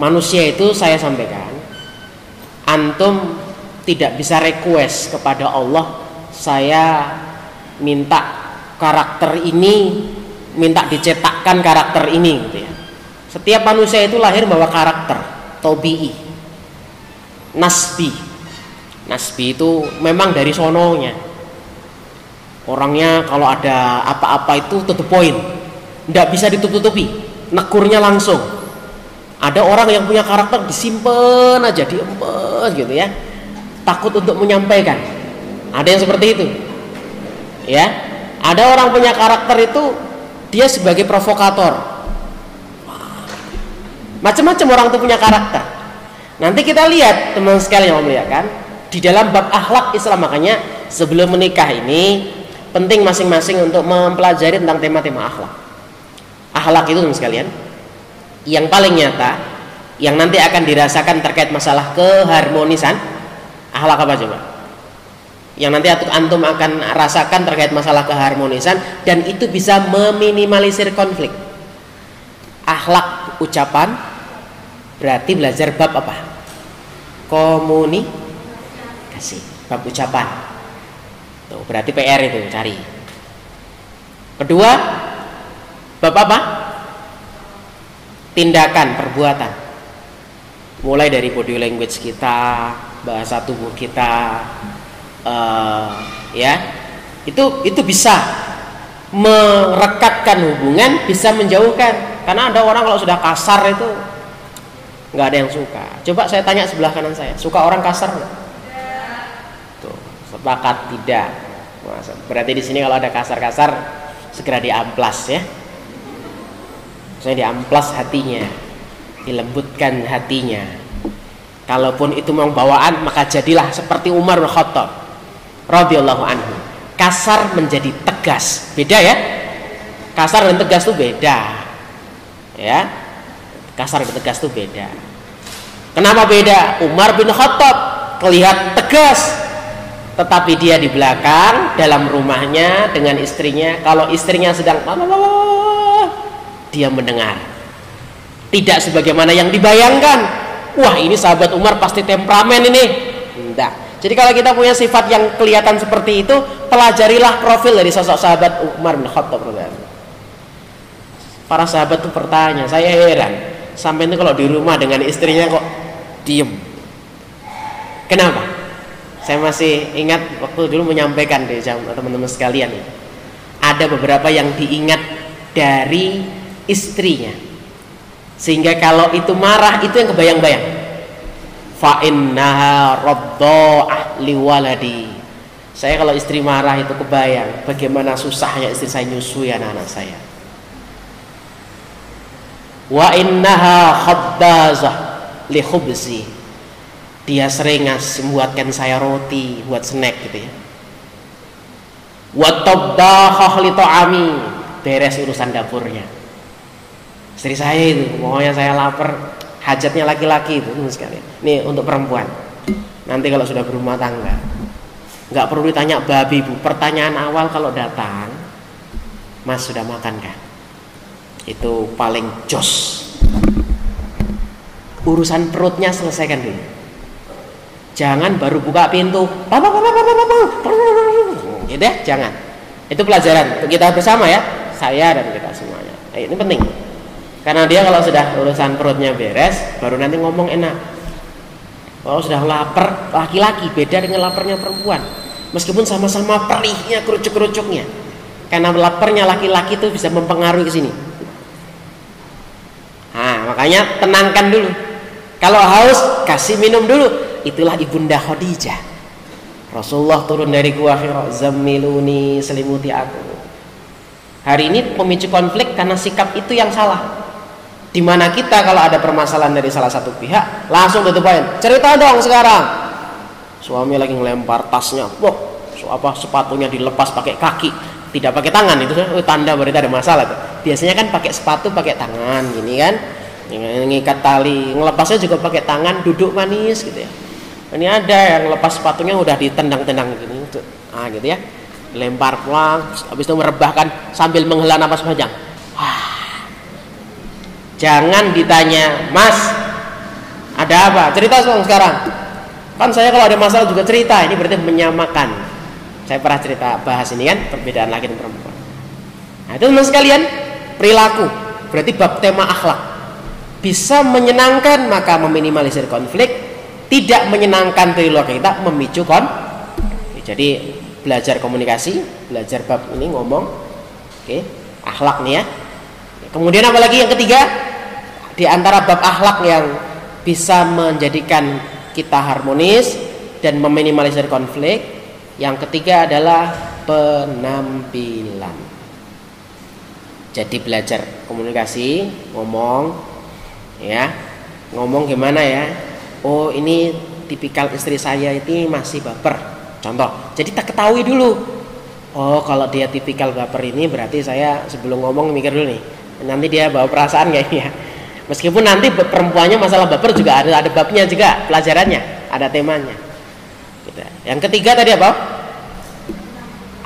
Manusia itu saya sampaikan, antum tidak bisa request kepada Allah, saya minta karakter ini, minta dicetakkan karakter ini gitu ya. Setiap manusia itu lahir bawa karakter tobi'i, nasbi itu memang dari sononya. Orangnya kalau ada apa-apa itu to the point, tidak bisa ditutup-tutupi, negurnya langsung. Ada orang yang punya karakter disimpan aja, diempes gitu ya, takut untuk menyampaikan. Ada yang seperti itu ya. Ada orang punya karakter itu dia sebagai provokator. Macam-macam orang itu punya karakter. Nanti kita lihat teman sekalian yang memuliakan, di dalam bab akhlak Islam, makanya sebelum menikah ini penting masing-masing untuk mempelajari tentang tema-tema akhlak. Akhlak itu teman sekalian yang paling nyata, yang nanti akan dirasakan terkait masalah keharmonisan. Akhlak apa coba? Yang nanti antum akan rasakan terkait masalah keharmonisan, dan itu bisa meminimalisir konflik. Akhlak ucapan berarti belajar bab apa? Komunikasi, bab ucapan. Tuh, berarti PR itu cari. Kedua, bab apa? Tindakan, perbuatan. Mulai dari body language kita, bahasa tubuh kita, ya, itu bisa merekatkan hubungan, bisa menjauhkan. Karena ada orang kalau sudah kasar itu nggak ada yang suka. Coba saya tanya sebelah kanan saya, suka orang kasar nggak? Tuh, sepakat tidak. Berarti di sini kalau ada kasar-kasar segera diamplas ya. Saya diamplas hatinya, dilembutkan hatinya. Kalaupun itu memang bawaan, maka jadilah seperti Umar bin Khattab radhiyallahu anhu. Kasar menjadi tegas, beda ya. Kasar dan tegas itu beda, ya. Kasar dan tegas itu beda. Kenapa beda? Umar bin Khattab kelihatan tegas, tetapi dia di belakang dalam rumahnya dengan istrinya, kalau istrinya sedang dia mendengar. Tidak sebagaimana yang dibayangkan. Wah, ini sahabat Umar pasti temperamen ini. Tidak. Jadi kalau kita punya sifat yang kelihatan seperti itu, pelajarilah profil dari sosok sahabat Umar bin Khattab. Para sahabat itu bertanya, saya heran, sampai itu kalau di rumah dengan istrinya kok diem. Kenapa? Saya masih ingat waktu dulu menyampaikan di teman-teman sekalian, ada beberapa yang diingat dari istrinya, sehingga kalau itu marah itu yang kebayang-bayang. Fa innaha radda'ah liwaladi. Saya kalau istri marah itu kebayang bagaimana susahnya istri saya nyusui anak-anak saya. Wa innaha khabbazah li khubzi. Dia sering membuatkan saya roti buat snack gitu ya. Wa tabbahah li ta'ami. Beres urusan dapurnya. Istri saya itu, pokoknya saya lapar, hajatnya laki-laki itu sekalian. Ini untuk perempuan. Nanti kalau sudah berumah tangga, Nggak perlu ditanya babi bu. Pertanyaan awal kalau datang, Mas sudah makan kan? Itu paling jos. Urusan perutnya selesaikan dulu. Jangan baru buka pintu. Gitu ya, jangan. Itu pelajaran untuk kita bersama ya, saya dan kita semuanya. Ini penting. Karena dia kalau sudah urusan perutnya beres, baru nanti ngomong enak. Kalau sudah lapar, laki-laki beda dengan laparnya perempuan. Meskipun sama-sama perihnya, kerucuk-kerucuknya. Karena laparnya laki-laki itu bisa mempengaruhi ke sini. Nah, makanya tenangkan dulu. Kalau haus, kasih minum dulu. Itulah Ibunda Khadijah. Rasulullah turun dari gua Hira, zammiluni, selimuti aku. Hari ini pemicu konflik karena sikap itu yang salah. Dimana kita kalau ada permasalahan dari salah satu pihak, langsung tutup poin. Cerita dong sekarang. Suami lagi ngelempar tasnya, wah, sepatunya dilepas pakai kaki, tidak pakai tangan, itu tanda berarti ada masalah tuh. Biasanya kan pakai sepatu pakai tangan gini kan, ngikat tali, ngelepasnya juga pakai tangan, duduk manis gitu ya. Ini ada yang lepas sepatunya udah ditendang-tendang gini, gitu ya, lempar pulang, habis itu merebahkan sambil menghela napas panjang. Jangan ditanya, Mas, ada apa? Cerita dong sekarang. Kan saya kalau ada masalah juga cerita. Ini berarti menyamakan. Saya pernah cerita bahas ini kan, perbedaan laki dan perempuan. Nah itu teman sekalian, perilaku. Berarti bab tema akhlak. Bisa menyenangkan maka meminimalisir konflik. Tidak menyenangkan perilaku kita memicu konflik. Jadi belajar komunikasi, belajar bab ini ngomong. Oke, akhlak nih ya. Kemudian apa lagi yang ketiga? Di antara bab akhlak yang bisa menjadikan kita harmonis dan meminimalisir konflik, yang ketiga adalah penampilan. Jadi belajar komunikasi, ngomong ya. Ngomong gimana ya? Oh, ini tipikal istri saya ini masih baper. Contoh. Jadi tak ketahui dulu. Oh, kalau dia tipikal baper ini berarti saya sebelum ngomong mikir dulu nih. Nanti dia bawa perasaan kayaknya. Meskipun nanti perempuannya masalah baper juga ada babnya juga, pelajarannya, ada temanya. Gitu. Yang ketiga tadi apa?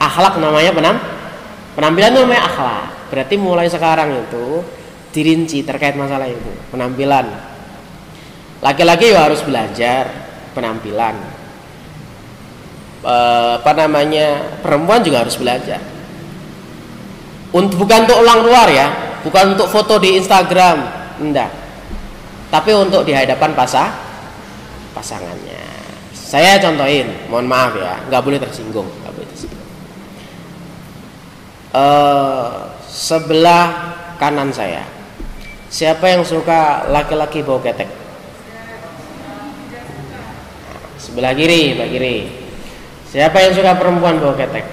Akhlak namanya penampilan namanya akhlak. Berarti mulai sekarang itu dirinci terkait masalah itu, penampilan. Laki-laki harus belajar penampilan. Perempuan juga harus belajar. Bukan untuk ulang luar ya. Bukan untuk foto di Instagram, enggak. Tapi untuk di hadapan pasangannya. Saya contohin, mohon maaf ya, nggak boleh tersinggung, nggak boleh tersinggung. Sebelah kanan saya, siapa yang suka laki-laki bau ketek? Sebelah kiri, Pak kiri. Siapa yang suka perempuan bau ketek?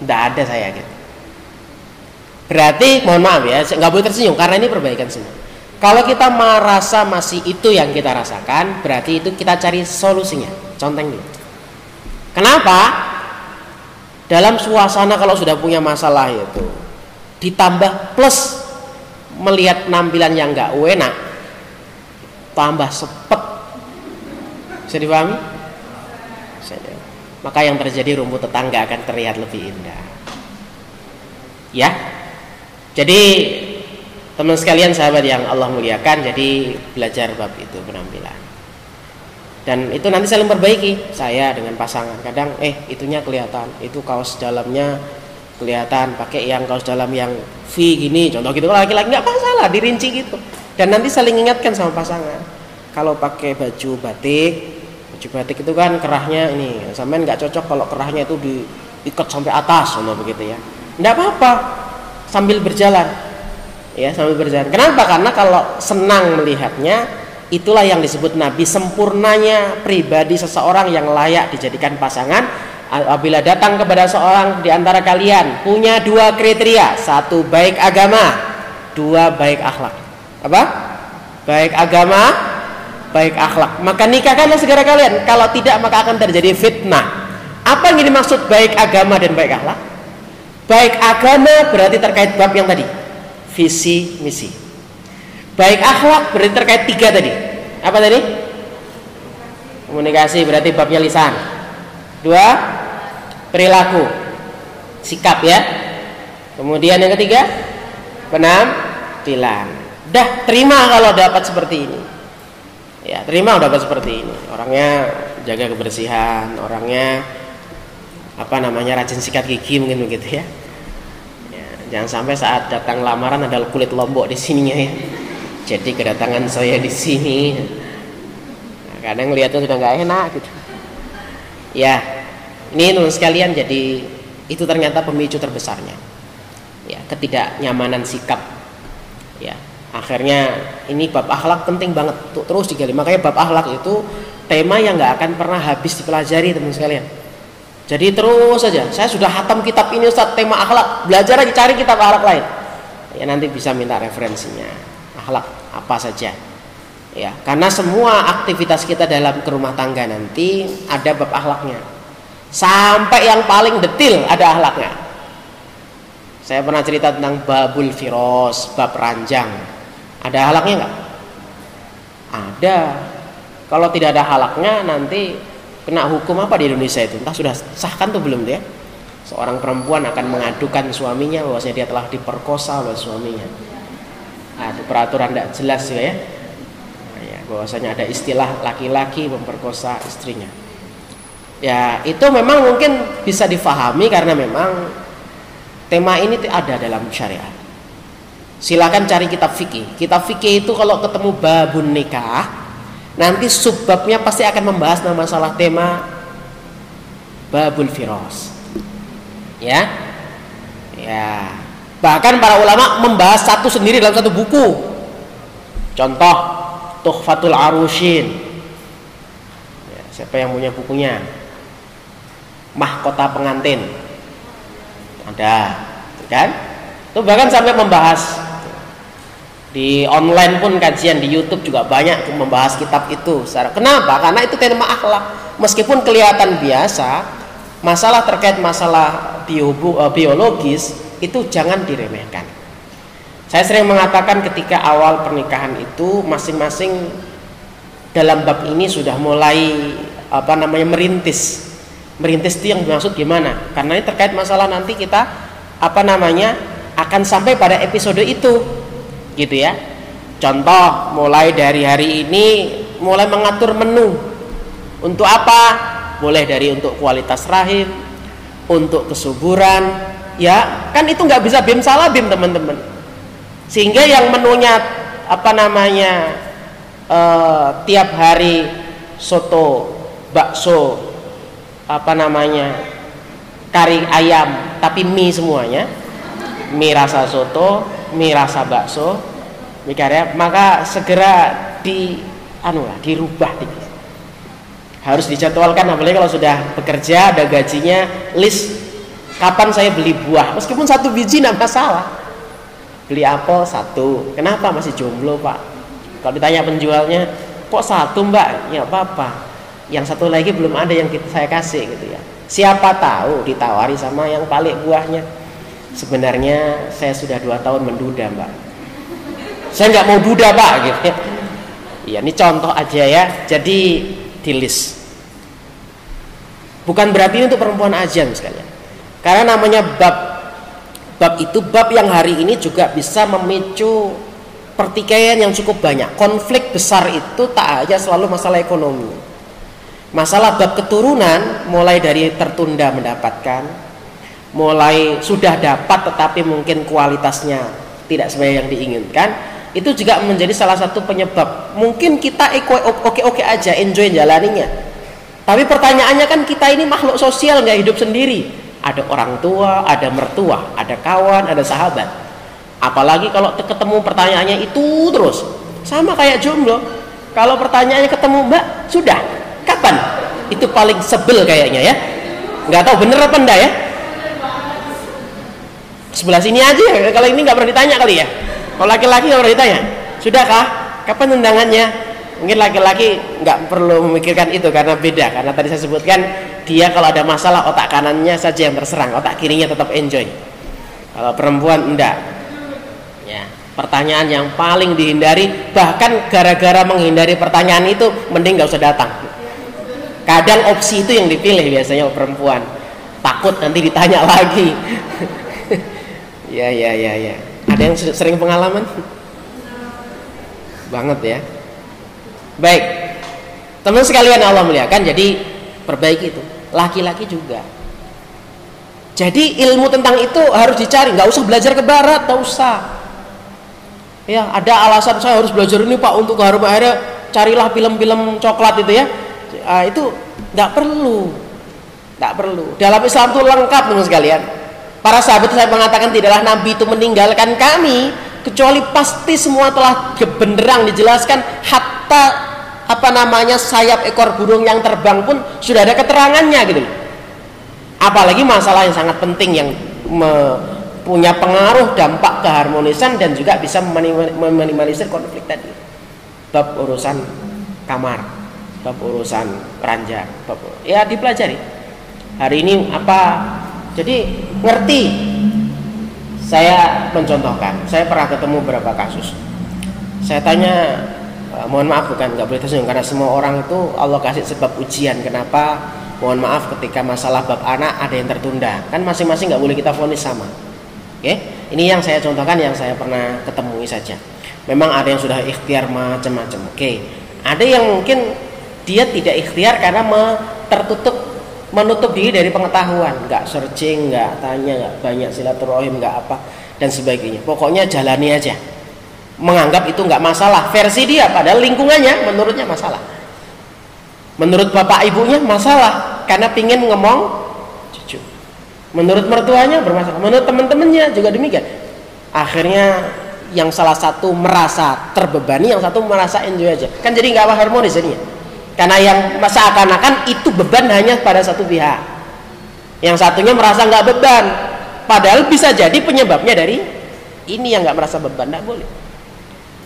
Nggak ada saya gitu. Berarti mohon maaf ya, nggak boleh tersinggung karena ini perbaikan semua. Kalau kita merasa masih itu yang kita rasakan, berarti itu kita cari solusinya. Contohnya, kenapa? Dalam suasana kalau sudah punya masalah itu, ditambah plus melihat penampilan yang nggak enak, tambah sepet. Bisa dipahami? Maka yang terjadi rumput tetangga akan terlihat lebih indah. Ya. Jadi teman sekalian, sahabat yang Allah muliakan, jadi belajar bab itu penampilan. Dan itu nanti saling perbaiki, saya dengan pasangan. Kadang itunya kelihatan, itu kaos dalamnya kelihatan, pakai yang kaos dalam yang V gini, contoh gitu. Laki-laki nggak masalah, dirinci gitu. Dan nanti saling ingatkan sama pasangan. Kalau pakai baju batik itu kan kerahnya ini, sampean nggak cocok kalau kerahnya itu diikat sampai atas, contoh begitu ya. Nggak apa-apa. Sambil berjalan, ya sambil berjalan. Kenapa? Karena kalau senang melihatnya, itulah yang disebut Nabi sempurnanya pribadi seseorang yang layak dijadikan pasangan. Apabila datang kepada seorang di antara kalian punya dua kriteria, satu baik agama, dua baik akhlak. Apa? Baik agama, baik akhlak. Maka nikahkanlah segera kalian. Kalau tidak maka akan terjadi fitnah. Apa yang dimaksud baik agama dan baik akhlak? Baik agama berarti terkait bab yang tadi, visi misi. Baik akhlak berarti terkait tiga tadi. Apa tadi? Komunikasi berarti babnya lisan. Dua, perilaku, sikap ya. Kemudian yang ketiga, penampilan. Dah terima kalau dapat seperti ini. Ya, terima dapat seperti ini. Orangnya jaga kebersihan, orangnya rajin sikat gigi mungkin begitu ya. Ya, jangan sampai saat datang lamaran ada kulit lombok di sininya ya. Jadi kedatangan saya di sini. Nah, kadang lihatnya sudah nggak enak gitu. Ya, ini teman sekalian, jadi itu ternyata pemicu terbesarnya. Ya, ketidaknyamanan sikap. Ya, akhirnya ini bab akhlak penting banget untuk terus digali. Makanya bab akhlak itu tema yang nggak akan pernah habis dipelajari teman sekalian. Jadi terus saja. Saya sudah hatam kitab ini Ustaz, tema akhlak. Belajar aja, cari kitab akhlak lain. Ya, nanti bisa minta referensinya. Akhlak apa saja. Ya, karena semua aktivitas kita dalam rumah tangga nanti ada bab akhlaknya. Sampai yang paling detil ada akhlaknya. Saya pernah cerita tentang babul firos, bab ranjang. Ada akhlaknya nggak? Ada. Kalau tidak ada akhlaknya nanti kena hukum apa di Indonesia itu? Entah sudah sahkan tuh belum dia? Seorang perempuan akan mengadukan suaminya bahwasanya dia telah diperkosa oleh suaminya. Ada peraturan tidak jelas juga ya. Ya, bahwasanya ada istilah laki-laki memperkosa istrinya. Ya, itu memang mungkin bisa difahami karena memang tema ini ada dalam syariat. Silakan cari kitab fikih. Kitab fikih itu kalau ketemu babun nikah, nanti subbabnya pasti akan membahas masalah tema babul firos. Ya. Ya. Bahkan para ulama membahas satu sendiri dalam satu buku. Contoh Tuhfatul Arushin. Ya, siapa yang punya bukunya? Mahkota Pengantin. Ada, kan? Itu bahkan sampai membahas di online pun, kajian di YouTube juga banyak membahas kitab itu. Kenapa? Karena itu tema akhlak. Meskipun kelihatan biasa, masalah terkait masalah biologis itu jangan diremehkan. Saya sering mengatakan ketika awal pernikahan itu masing-masing dalam bab ini sudah mulai merintis. Merintis itu yang dimaksud gimana? Karena ini terkait masalah nanti kita akan sampai pada episode itu, gitu ya. Contoh, mulai dari hari ini mulai mengatur menu. Untuk apa? Boleh dari untuk kualitas rahim, untuk kesuburan, ya kan itu nggak bisa bim salah bim teman-teman. Sehingga yang menunya tiap hari soto, bakso, kari ayam tapi mie semuanya, mie rasa soto, mie rasa bakso, maka segera dirubah dikit. Harus dijadwalkan, apalagi kalau sudah bekerja ada gajinya, list kapan saya beli buah, meskipun satu biji tidak masalah. Beli apel satu, kenapa masih jomblo pak? Kalau ditanya penjualnya, kok satu mbak? Ya apa-apa, yang satu lagi belum ada yang saya kasih gitu ya. Siapa tahu ditawari sama yang palik buahnya, sebenarnya saya sudah 2 tahun menduda mbak, saya nggak mau duda pak gitu ya. Ya ini contoh aja ya. Jadi di list, bukan berarti untuk perempuan aja sekalian, karena namanya bab itu bab yang hari ini juga bisa memicu pertikaian yang cukup banyak. Konflik besar itu tak aja selalu masalah ekonomi. Masalah bab keturunan, mulai dari tertunda mendapatkan, mulai sudah dapat tetapi mungkin kualitasnya tidak sesuai yang diinginkan, itu juga menjadi salah satu penyebab. Mungkin kita oke-oke aja, enjoy jalaninya, tapi pertanyaannya kan kita ini makhluk sosial, nggak hidup sendiri. Ada orang tua, ada mertua, ada kawan, ada sahabat. Apalagi kalau ketemu pertanyaannya itu terus, sama kayak jomblo. Kalau pertanyaannya ketemu mbak, sudah kapan? Itu paling sebel kayaknya ya. Nggak tahu bener apa enggak ya. Sebelah sini aja ya, kalau ini nggak pernah ditanya kali ya. Kalau laki-laki nggak pernah ditanya, sudahkah? Kapan undangannya? Mungkin laki-laki nggak perlu memikirkan itu karena beda. Karena tadi saya sebutkan, dia kalau ada masalah otak kanannya saja yang terserang, otak kirinya tetap enjoy. Kalau perempuan enggak. Ya, pertanyaan yang paling dihindari, bahkan gara-gara menghindari pertanyaan itu mending nggak usah datang. Kadang opsi itu yang dipilih biasanya perempuan, takut nanti ditanya lagi. Ya. Ada yang sering pengalaman? Banget ya. Baik, teman sekalian Allah muliakan, jadi perbaiki itu. Laki-laki juga. Jadi ilmu tentang itu harus dicari, nggak usah belajar ke barat, nggak usah. Ya, ada alasan saya harus belajar ini Pak untuk keharuman, akhirnya carilah film-film coklat itu ya. Itu nggak perlu. Dalam Islam itu lengkap teman sekalian. Para sahabat saya mengatakan tidaklah Nabi itu meninggalkan kami kecuali pasti semua telah benderang dijelaskan, hatta sayap ekor burung yang terbang pun sudah ada keterangannya gitu. Apalagi masalah yang sangat penting yang punya pengaruh dampak keharmonisan dan juga bisa meminimalisir konflik tadi. Bab urusan kamar, bab urusan ranjang, ya dipelajari. Hari ini apa? Jadi ngerti. Saya mencontohkan, saya pernah ketemu beberapa kasus. Saya tanya, mohon maaf bukan nggak boleh tersinggung, karena semua orang itu Allah kasih sebab ujian. Kenapa? Mohon maaf ketika masalah bab anak ada yang tertunda. Kan masing-masing nggak boleh kita vonis sama. Oke? Ini yang saya contohkan, yang saya pernah ketemui saja. Memang ada yang sudah ikhtiar macam-macam. Oke. Ada yang mungkin dia tidak ikhtiar karena menutup diri dari pengetahuan, nggak searching, nggak tanya, nggak banyak silaturahim, nggak apa dan sebagainya. Pokoknya jalani aja, menganggap itu nggak masalah versi dia, padahal lingkungannya menurutnya masalah, menurut bapak ibunya masalah karena pingin ngomong cucu, menurut mertuanya bermasalah, menurut teman-temannya juga demikian. Akhirnya yang salah satu merasa terbebani, yang satu merasa enjoy aja, kan jadi nggak harmonis jadinya. Karena yang seakan-akan itu beban hanya pada satu pihak, yang satunya merasa nggak beban, padahal bisa jadi penyebabnya dari ini yang nggak merasa beban. Nggak boleh.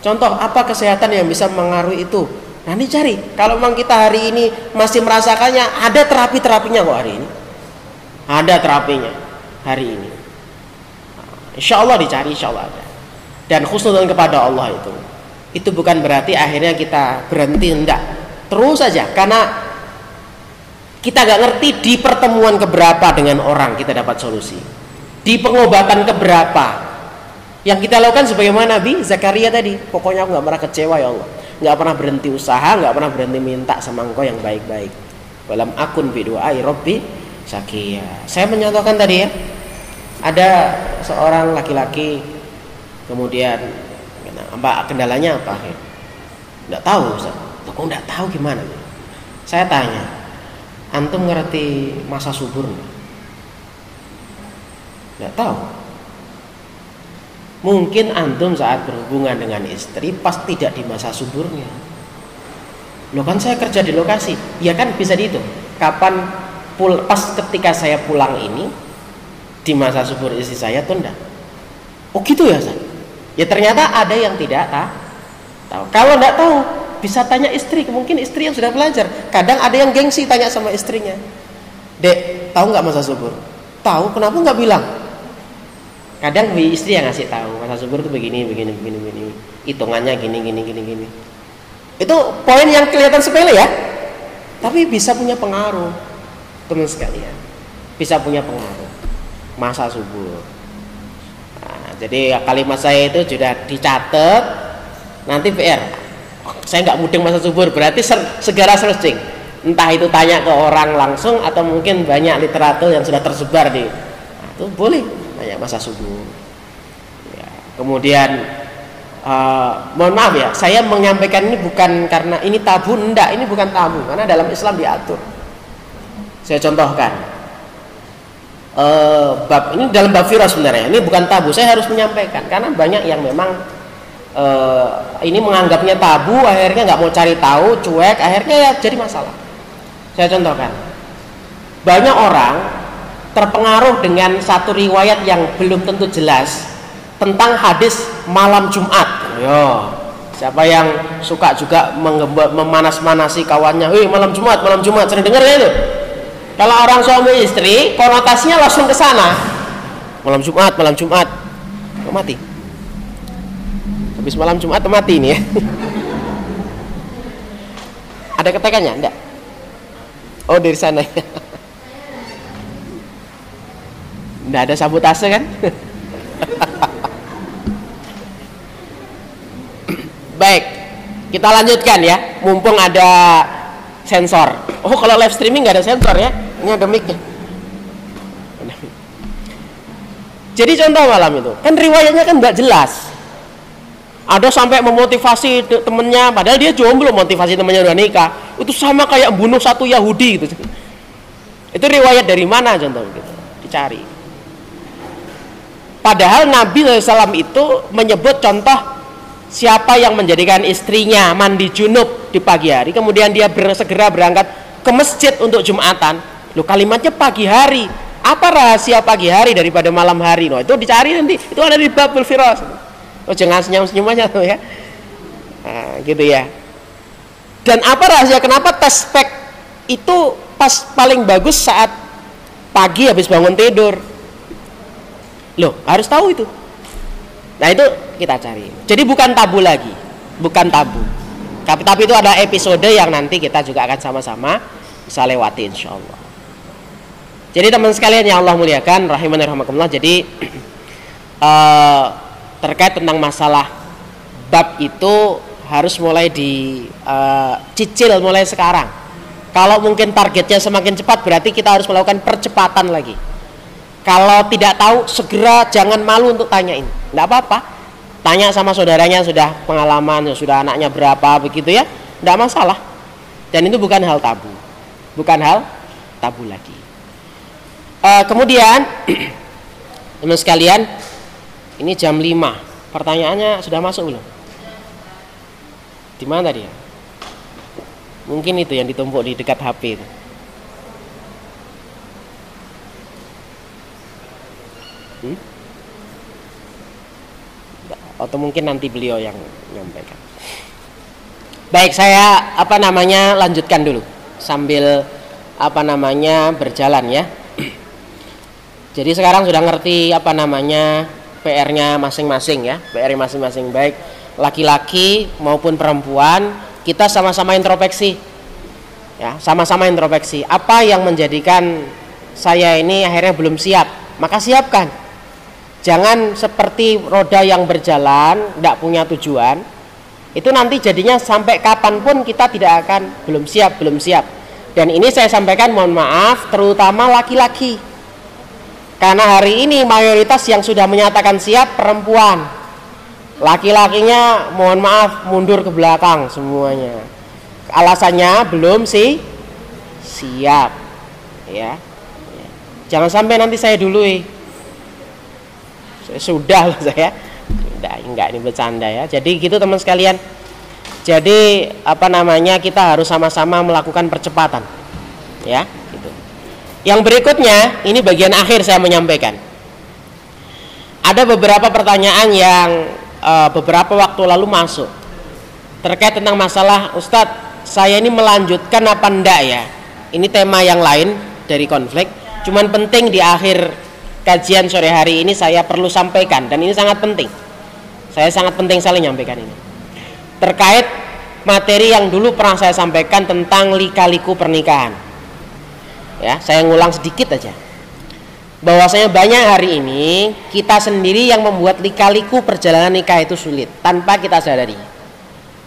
Contoh apa kesehatan yang bisa mengaruhi itu? Nanti cari. Kalau memang kita hari ini masih merasakannya, ada terapinya kok hari ini. Ada terapinya hari ini. Insya Allah dicari, insya Allah ada. Dan khusnudzon kepada Allah itu bukan berarti akhirnya kita berhenti, enggak. Terus saja, karena kita nggak ngerti di pertemuan keberapa dengan orang kita dapat solusi, di pengobatan keberapa yang kita lakukan sebagaimana Nabi Zakaria tadi. Pokoknya aku nggak pernah kecewa ya Allah, nggak pernah berhenti usaha, nggak pernah berhenti minta sama Engkau yang baik-baik. Walam akun bidu'ai Rabbi syaqiya. Saya menyatakan tadi ya, ada seorang laki-laki, kemudian apa kendalanya apa? Nggak tahu Ustaz. Kok nggak tahu gimana? Saya tanya, antum ngerti masa subur nggak? Nggak tahu. Mungkin antum saat berhubungan dengan istri pas tidak di masa suburnya. Loh kan saya kerja di lokasi, ya kan bisa dihitung. Kapan pas ketika saya pulang ini di masa subur istri saya tuh enggak. Oh gitu ya Ustaz? Ya ternyata ada yang tidak tahu. Kalau nggak tahu, bisa tanya istri, mungkin istri yang sudah belajar. Kadang ada yang gengsi tanya sama istrinya, Dek, tahu nggak masa subur? Tahu, kenapa nggak bilang? Kadang istri yang ngasih tahu masa subur itu begini, hitungannya gini. Itu poin yang kelihatan sepele ya, tapi bisa punya pengaruh, teman sekalian. Bisa punya pengaruh masa subur. Nah, jadi kalimat saya itu sudah dicatat. Nanti PR, saya nggak mudeng masa subur, berarti segera searching, entah itu tanya ke orang langsung atau mungkin banyak literatur yang sudah tersebar di, itu boleh tanya masa subur ya. Kemudian mohon maaf ya, saya menyampaikan ini bukan karena ini tabu, enggak, ini bukan tabu, karena dalam Islam diatur. Saya contohkan bab ini dalam bab firasat sebenarnya, ini bukan tabu, saya harus menyampaikan karena banyak yang memang ini menganggapnya tabu, akhirnya nggak mau cari tahu, cuek, akhirnya ya jadi masalah. Saya contohkan, banyak orang terpengaruh dengan satu riwayat yang belum tentu jelas tentang hadis malam Jumat. Yo, siapa yang suka juga memanas-manasi kawannya, malam Jumat, sering dengar ya itu? Kalau orang suami istri, konotasinya langsung ke sana. Malam Jumat, kok mati? Habis malam Jumat mati ini ya. Ada ketekannya? Enggak. Oh dari sana ya. Nggak ada sabotase kan? Baik, kita lanjutkan ya. Mumpung ada sensor. Oh kalau live streaming nggak ada sensor ya. Ini ada mic-nya. Jadi contoh malam itu, kan riwayatnya kan nggak jelas. Ada sampai memotivasi temennya, padahal dia jomblo, motivasi temennya udah nikah. Itu sama kayak bunuh satu Yahudi gitu. Itu riwayat dari mana contoh gitu? Dicari. Padahal Nabi SAW itu menyebut contoh siapa yang menjadikan istrinya mandi junub di pagi hari, kemudian dia segera berangkat ke masjid untuk Jumatan. Loh, kalimatnya pagi hari. Apa rahasia pagi hari daripada malam hari? No, itu dicari nanti. Itu ada di Babul Firas. Oh, jangan senyum-senyum aja tuh ya. Nah, gitu ya. Dan apa rahasia kenapa tes pack itu pas paling bagus saat pagi habis bangun tidur? Loh, harus tahu itu. Nah, itu kita cari. Jadi bukan tabu lagi. Bukan tabu. Tapi itu ada episode yang nanti kita juga akan sama-sama bisa lewati insyaallah. Jadi teman sekalian yang Allah muliakan, rahimani rahimakumullah. Jadi terkait tentang masalah bab itu harus mulai dicicil mulai sekarang. Kalau mungkin targetnya semakin cepat, berarti kita harus melakukan percepatan lagi. Kalau tidak tahu, segera jangan malu untuk tanyain. Tidak apa-apa. Tanya sama saudaranya, sudah pengalaman, sudah anaknya berapa, begitu ya. Tidak masalah. Dan itu bukan hal tabu. Bukan hal tabu lagi. Kemudian teman sekalian, ini jam 5. Pertanyaannya sudah masuk belum? Di mana dia? Mungkin itu yang ditumpuk di dekat HP itu. Atau mungkin nanti beliau yang menyampaikan. Baik, saya lanjutkan dulu sambil berjalan ya. Jadi sekarang sudah ngerti PR-nya masing-masing ya, PR-nya masing-masing, baik laki-laki maupun perempuan. Kita sama-sama introspeksi ya, sama-sama introspeksi. Apa yang menjadikan saya ini akhirnya belum siap? Maka siapkan. Jangan seperti roda yang berjalan, tidak punya tujuan. Itu nanti jadinya sampai kapanpun kita tidak akan belum siap. Dan ini saya sampaikan, mohon maaf, terutama laki-laki. Karena hari ini mayoritas yang sudah menyatakan siap perempuan. Laki-lakinya mohon maaf mundur ke belakang semuanya. Alasannya belum siap. Ya. Jangan sampai nanti saya dului. Sudah loh saya. Enggak ini bercanda ya. Jadi gitu teman sekalian. Jadi kita harus sama-sama melakukan percepatan. Ya, gitu. Yang berikutnya, ini bagian akhir saya menyampaikan. Ada beberapa pertanyaan yang beberapa waktu lalu masuk terkait tentang masalah, Ustadz, saya ini melanjutkan apa enggak ya? Ini tema yang lain dari konflik. Cuman penting di akhir kajian sore hari ini saya perlu sampaikan, dan ini sangat penting. Saya sangat penting sekali menyampaikan ini. Terkait materi yang dulu pernah saya sampaikan tentang lika-liku pernikahan. Ya, saya ngulang sedikit aja. Bahwasanya banyak hari ini kita sendiri yang membuat lika-liku perjalanan nikah itu sulit tanpa kita sadari.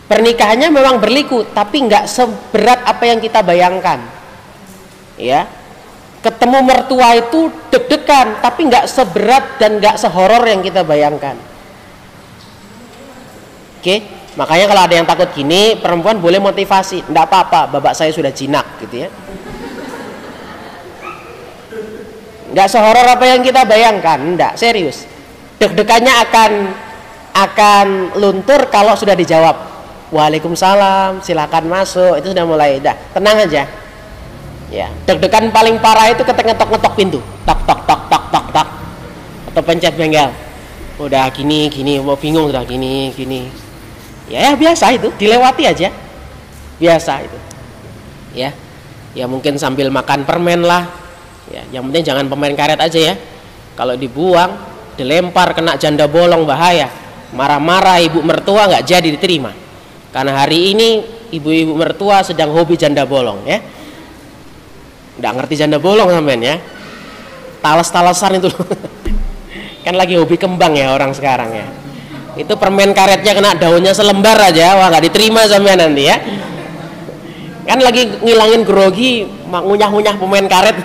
Pernikahannya memang berliku, tapi nggak seberat apa yang kita bayangkan. Ya, ketemu mertua itu deg-degan, tapi nggak seberat dan nggak sehoror yang kita bayangkan. Oke, makanya kalau ada yang takut gini, perempuan boleh motivasi, nggak apa-apa, babak saya sudah jinak, gitu ya. Nggak sehoror apa yang kita bayangkan, enggak, serius. Deg-degannya akan luntur kalau sudah dijawab Waalaikumsalam, silakan masuk, itu sudah mulai, dah, tenang aja. Ya, deg-degan paling parah itu ketika ngetok pintu, tak tak tak tak tak tak, atau pencet bengkel. Udah gini, mau bingung udah gini. Ya biasa itu, dilewati aja. Biasa itu. Ya mungkin sambil makan permen lah. Ya, yang penting jangan permen karet aja ya. Kalau dibuang, dilempar kena janda bolong bahaya. Marah-marah ibu mertua nggak jadi diterima. Karena hari ini ibu-ibu mertua sedang hobi janda bolong ya. Nggak ngerti janda bolong sampean ya. Tales-talesan itu. Kan lagi hobi kembang ya orang sekarang ya. Itu permen karetnya kena daunnya selembar aja, wah nggak diterima sampean nanti ya. Kan lagi ngilangin grogi, ngunyah-ngunyah permen karet.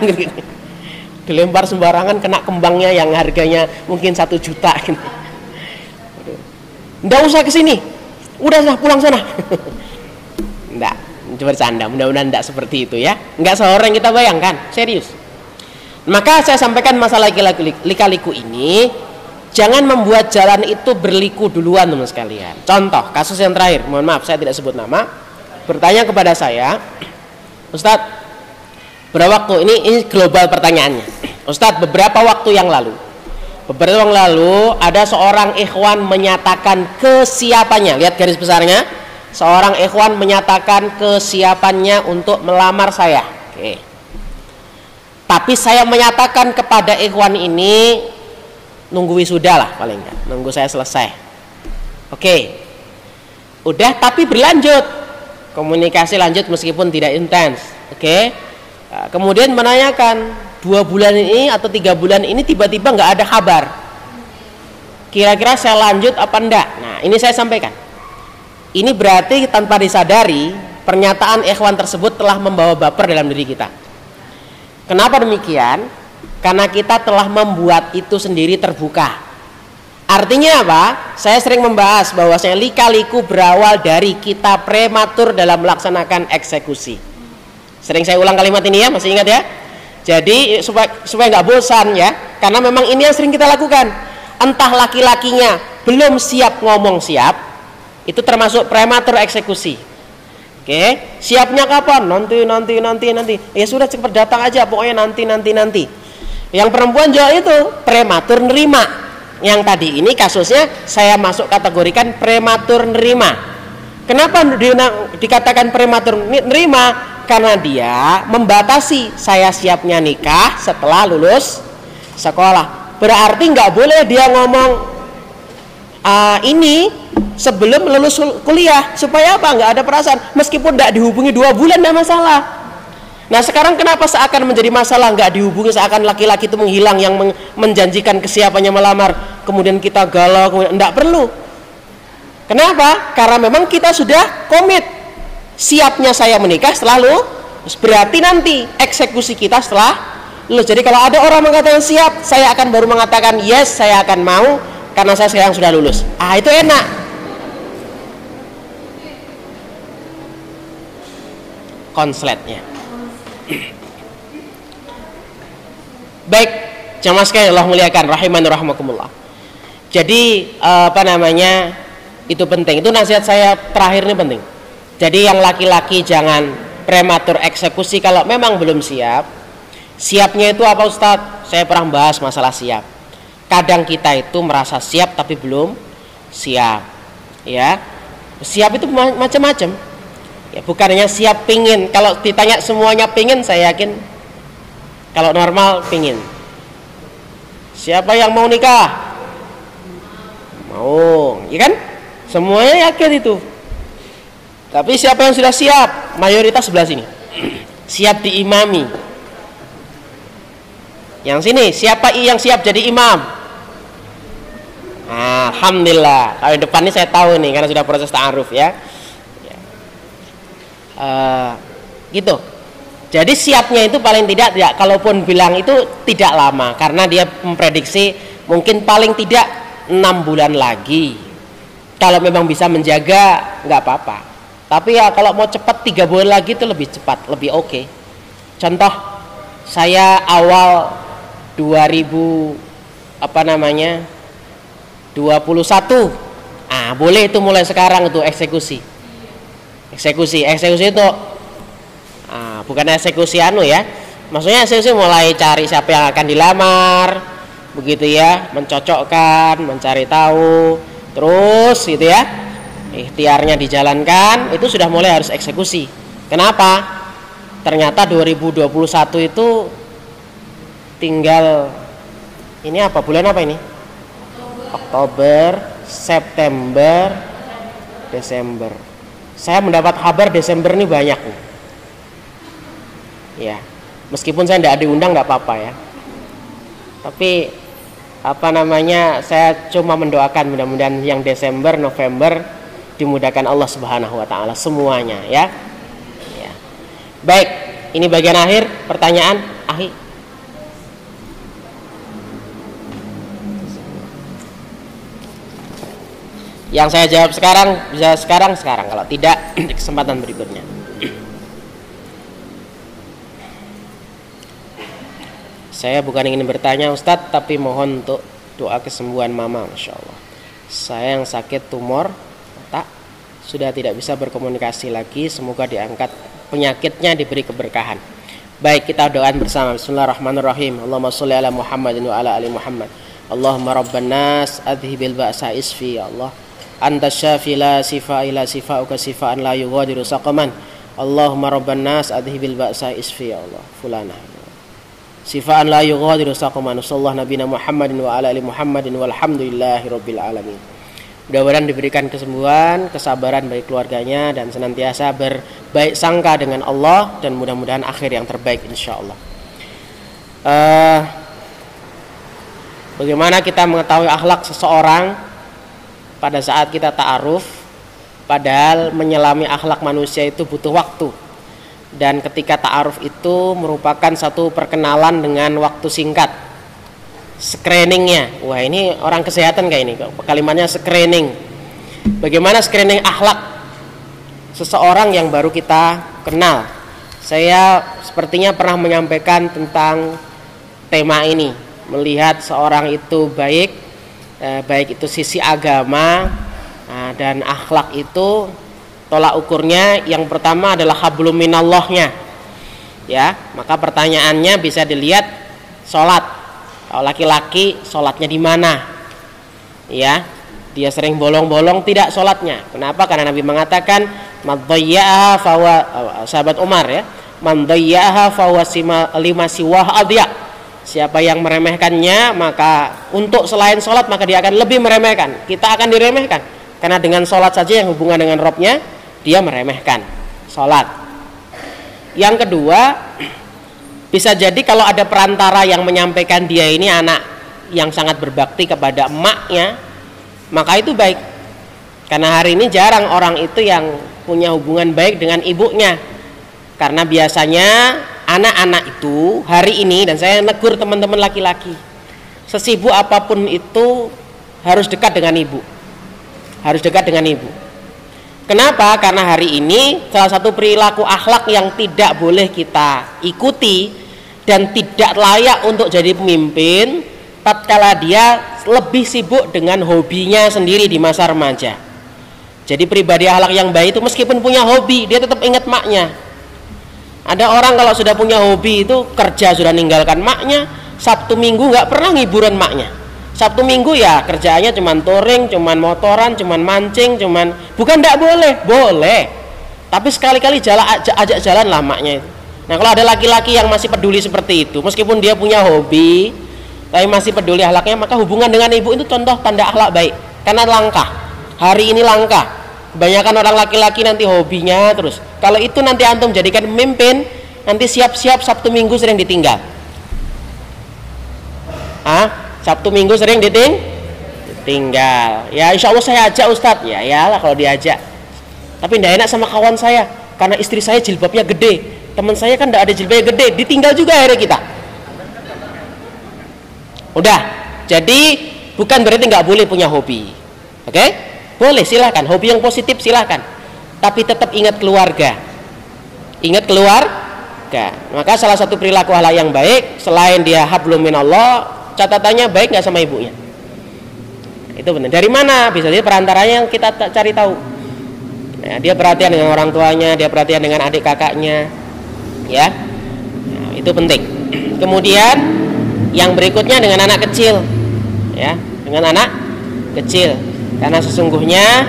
Dilempar sembarangan kena kembangnya yang harganya mungkin 1 juta. Nggak usah kesini, udah pulang sana. Nggak, bercanda. Mudah-mudahan nggak seperti itu ya. Nggak seorang yang kita bayangkan, serius. Maka saya sampaikan masalah lika-liku ini, jangan membuat jalan itu berliku duluan teman sekalian. Contoh, kasus yang terakhir, mohon maaf saya tidak sebut nama, bertanya kepada saya, Ustadz, berapa waktu ini global pertanyaannya, Ustadz, beberapa waktu yang lalu ada seorang ikhwan menyatakan kesiapannya, lihat garis besarnya, seorang ikhwan menyatakan kesiapannya untuk melamar saya. Oke. Tapi saya menyatakan kepada ikhwan ini nunggu wisuda lah paling enggak, nunggu saya selesai. Oke. Udah, tapi berlanjut. Komunikasi lanjut meskipun tidak intens. Oke. Nah, kemudian menanyakan 2 bulan ini atau 3 bulan ini tiba-tiba nggak ada kabar. Kira-kira saya lanjut apa enggak? Nah, ini saya sampaikan. Ini berarti tanpa disadari pernyataan ikhwan tersebut telah membawa baper dalam diri kita. Kenapa demikian? Karena kita telah membuat itu sendiri terbuka. Artinya apa? Saya sering membahas bahwasanya lika-liku berawal dari kita prematur dalam melaksanakan eksekusi. Sering saya ulang kalimat ini ya, masih ingat ya? Jadi supaya nggak bosan ya, karena memang ini yang sering kita lakukan. Entah laki-lakinya belum siap ngomong siap, itu termasuk prematur eksekusi. Oke, siapnya kapan? Nanti. Ya sudah cepat datang aja, pokoknya nanti. Yang perempuan juga itu prematur nerima. Yang tadi ini kasusnya saya masuk kategorikan prematur nerima. Kenapa dikatakan prematur nerima? Karena dia membatasi saya siapnya nikah setelah lulus sekolah. Berarti nggak boleh dia ngomong ini sebelum lulus kuliah, supaya apa? Nggak ada perasaan, meskipun nggak dihubungi 2 bulan nggak masalah. Nah sekarang kenapa seakan menjadi masalah nggak dihubungi, seakan laki-laki itu menghilang yang menjanjikan kesiapannya melamar, kemudian kita galau, kemudian nggak perlu. Kenapa? Karena memang kita sudah komit, siapnya saya menikah selalu, berarti nanti eksekusi kita setelah lulus. Jadi kalau ada orang mengatakan siap, saya akan baru mengatakan yes, saya akan mau karena saya sekarang sudah lulus. Itu enak. Konsletnya. Baik, jamaah sekalian Allah muliakan rahimani rahimakumullah. Jadi itu penting. Itu nasihat saya terakhir ini penting. Jadi yang laki-laki jangan prematur eksekusi kalau memang belum siap. Siapnya itu apa Ustadz? Saya pernah bahas masalah siap. Kadang kita itu merasa siap tapi belum siap. Ya, siap itu macam-macam. Ya, bukannya siap pingin. Kalau ditanya semuanya pingin, saya yakin kalau normal pingin. Siapa yang mau nikah? Mau, ya kan? Semuanya yakin itu. Tapi siapa yang sudah siap? Mayoritas sebelah sini. Siap diimami. Yang sini, siapa yang siap jadi imam? Alhamdulillah. Kalau depan ini saya tahu nih karena sudah proses ta'aruf ya. Gitu. Jadi siapnya itu paling tidak, kalaupun bilang itu tidak lama, karena dia memprediksi mungkin paling tidak 6 bulan lagi. Kalau memang bisa menjaga nggak apa-apa. Tapi ya kalau mau cepat 3 bulan lagi itu lebih cepat, lebih oke. Contoh, saya awal 2021, boleh itu mulai sekarang itu eksekusi itu bukan eksekusi ya, maksudnya eksekusi mulai cari siapa yang akan dilamar, begitu ya, mencocokkan, mencari tahu, terus gitu ya, ikhtiarnya dijalankan, itu sudah mulai harus eksekusi. Kenapa? Ternyata 2021 itu tinggal ini apa, bulan apa ini? Oktober, September, Desember. Saya mendapat kabar Desember ini banyak nih. Ya. Meskipun saya tidak diundang nggak apa-apa ya. Tapi saya cuma mendoakan mudah-mudahan yang Desember, November dimudahkan Allah Subhanahu wa taala semuanya ya. Ya. Baik, ini bagian akhir pertanyaan akhir. Yang saya jawab sekarang bisa sekarang, kalau tidak di kesempatan berikutnya. Saya bukan ingin bertanya Ustadz, tapi mohon untuk doa kesembuhan mama. Masya Allah, saya yang sakit tumor otak sudah tidak bisa berkomunikasi lagi, semoga diangkat penyakitnya, diberi keberkahan. Baik, kita doakan bersama. Bismillahirrahmanirrahim. Allahumma sholli ala Muhammadin wa ala ali Muhammad. Allahumma rabban nas adhibil ba'sa isfi ya Allah. Anta syafi la sifa ila sifauka sifaan la yughadiru saqaman. Allahumma rabban nas adhibil ba'sa isfi ya Allah. Fulana sifaan la yughadiru saqaman. Sallallahu nabiyana Muhammadin wa ala ali Muhammadin walhamdulillahi rabbil alamin. Mudah-mudahan diberikan kesembuhan, kesabaran bagi keluarganya dan senantiasa berbaik sangka dengan Allah, dan mudah-mudahan akhir yang terbaik insyaallah. Bagaimana kita mengetahui akhlak seseorang pada saat kita ta'aruf, padahal menyelami akhlak manusia itu butuh waktu, dan ketika ta'aruf itu merupakan satu perkenalan dengan waktu singkat. Screeningnya, wah ini orang kesehatan kayak ini kalimatnya, screening. Bagaimana screening akhlak seseorang yang baru kita kenal? Saya sepertinya pernah menyampaikan tentang tema ini, melihat seorang itu baik itu sisi agama dan akhlak itu tolak ukurnya yang pertama adalah hablum minallahnya ya. Maka pertanyaannya bisa dilihat sholat. Kalau laki-laki sholatnya di mana ya, dia sering bolong-bolong tidak sholatnya. Kenapa? Karena Nabi mengatakan madhayyaha fawa, sahabat Umar ya, madhayyaha fawa lima siwah adya. Siapa yang meremehkannya, maka untuk selain sholat maka dia akan lebih meremehkan. Kita akan diremehkan karena dengan sholat saja yang hubungan dengan Robnya, dia meremehkan sholat. Yang kedua, bisa jadi kalau ada perantara yang menyampaikan dia ini anak yang sangat berbakti kepada emaknya, maka itu baik. Karena hari ini jarang orang itu yang punya hubungan baik dengan ibunya. Karena biasanya anak-anak itu hari ini, dan saya negur teman-teman laki-laki, sesibuk apapun itu harus dekat dengan ibu. Harus dekat dengan ibu. Kenapa? Karena hari ini salah satu perilaku akhlak yang tidak boleh kita ikuti dan tidak layak untuk jadi pemimpin tatkala dia lebih sibuk dengan hobinya sendiri di masa remaja. Jadi pribadi akhlak yang baik itu meskipun punya hobi, dia tetap ingat maknya. Ada orang kalau sudah punya hobi itu kerja sudah ninggalkan maknya, Sabtu Minggu nggak pernah ngiburan maknya. Sabtu Minggu ya kerjaannya cuman touring, cuman motoran, cuman mancing, bukan tidak boleh, tapi sekali-kali ajak jalan lah maknya itu. Nah, kalau ada laki-laki yang masih peduli seperti itu, meskipun dia punya hobi tapi masih peduli akhlaknya, maka hubungan dengan ibu itu contoh tanda akhlak baik. Karena langka, hari ini langka. Kebanyakan orang laki-laki nanti hobinya terus. Kalau itu nanti antum jadikan pemimpin, nanti siap-siap Sabtu Minggu sering ditinggal. Sabtu Minggu sering ditinggal. Ya insya Allah saya ajak Ustadz. Ya lah kalau diajak. Tapi tidak enak sama kawan saya, karena istri saya jilbabnya gede. Teman saya kan tidak ada jilbabnya gede, ditinggal juga akhirnya kita. Udah, jadi bukan berarti nggak boleh punya hobi. Oke? Boleh, silahkan, hobi yang positif silahkan, tapi tetap ingat keluarga. Ingat keluarga. Maka salah satu perilaku akhlak yang baik, selain dia hablum minallah, catatannya baik nggak sama ibunya. Itu benar. Dari mana? Bisa jadi perantaranya yang kita cari tahu. Ya, dia perhatian dengan orang tuanya, dia perhatian dengan adik kakaknya, ya. Nah, itu penting. Kemudian yang berikutnya dengan anak kecil, ya, dengan anak kecil. Karena sesungguhnya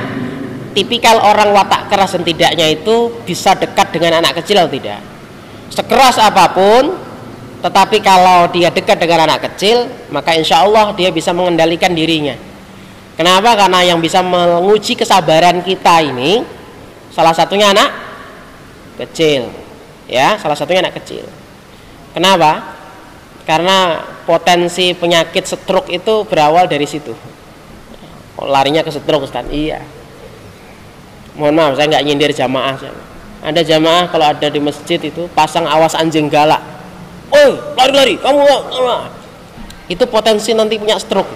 tipikal orang watak keras dan tidaknya itu bisa dekat dengan anak kecil atau tidak. Sekeras apapun, tetapi kalau dia dekat dengan anak kecil, maka insya Allah dia bisa mengendalikan dirinya. Kenapa? Karena yang bisa menguji kesabaran kita ini salah satunya anak kecil, ya, salah satunya anak kecil. Kenapa? Karena potensi penyakit stroke itu berawal dari situ. Larinya ke stroke, Ustaz. Iya. Mohon maaf, saya nggak nyindir jamaah. Ada jamaah kalau ada di masjid itu pasang awas anjing galak. Oi, lari-lari, kamu. Itu potensi nanti punya stroke.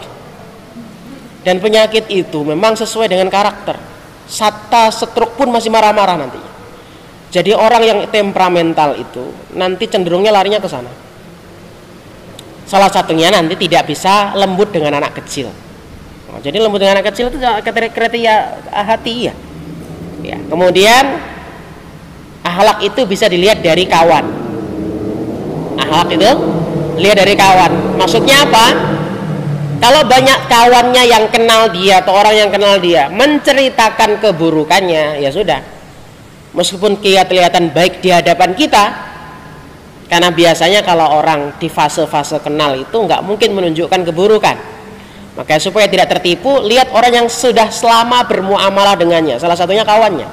Dan penyakit itu memang sesuai dengan karakter. Sata stroke pun masih marah-marah nanti. Jadi orang yang temperamental itu nanti cenderungnya larinya ke sana. Salah satunya nanti tidak bisa lembut dengan anak kecil. Nah, jadi lembut dengan anak kecil itu kriteria hati ya. Ya. Kemudian akhlak itu bisa dilihat dari kawan. Akhlak itu lihat dari kawan. Maksudnya apa? Kalau banyak kawannya yang kenal dia atau orang yang kenal dia menceritakan keburukannya, ya sudah. Meskipun dia kelihatan baik di hadapan kita, karena biasanya kalau orang di fase-fase kenal itu nggak mungkin menunjukkan keburukan. Makanya supaya tidak tertipu, lihat orang yang sudah selama bermuamalah dengannya. Salah satunya kawannya.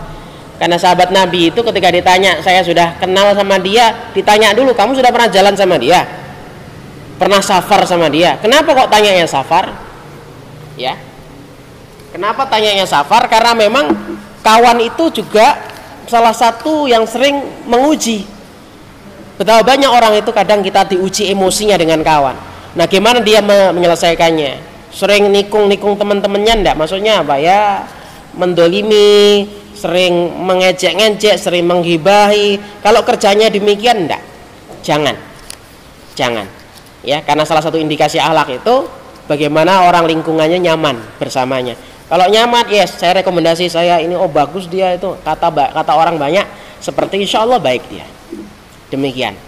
Karena sahabat Nabi itu ketika ditanya, saya sudah kenal sama dia, ditanya dulu, kamu sudah pernah jalan sama dia? Pernah safar sama dia? Kenapa kok tanyanya safar? Ya. Kenapa tanyanya safar? Karena memang kawan itu juga salah satu yang sering menguji. Betapa banyak orang itu kadang kita diuji emosinya dengan kawan. Nah, gimana dia menyelesaikannya? Sering nikung-nikung teman-temannya enggak? Maksudnya apa ya? Mendolimi, sering mengejek-ngejek, sering menghibahi. Kalau kerjanya demikian enggak? Jangan. Ya, karena salah satu indikasi akhlak itu bagaimana orang lingkungannya nyaman bersamanya. Kalau nyaman, yes, saya rekomendasi saya ini, oh bagus dia itu, kata orang banyak, seperti insya Allah baik dia. Demikian.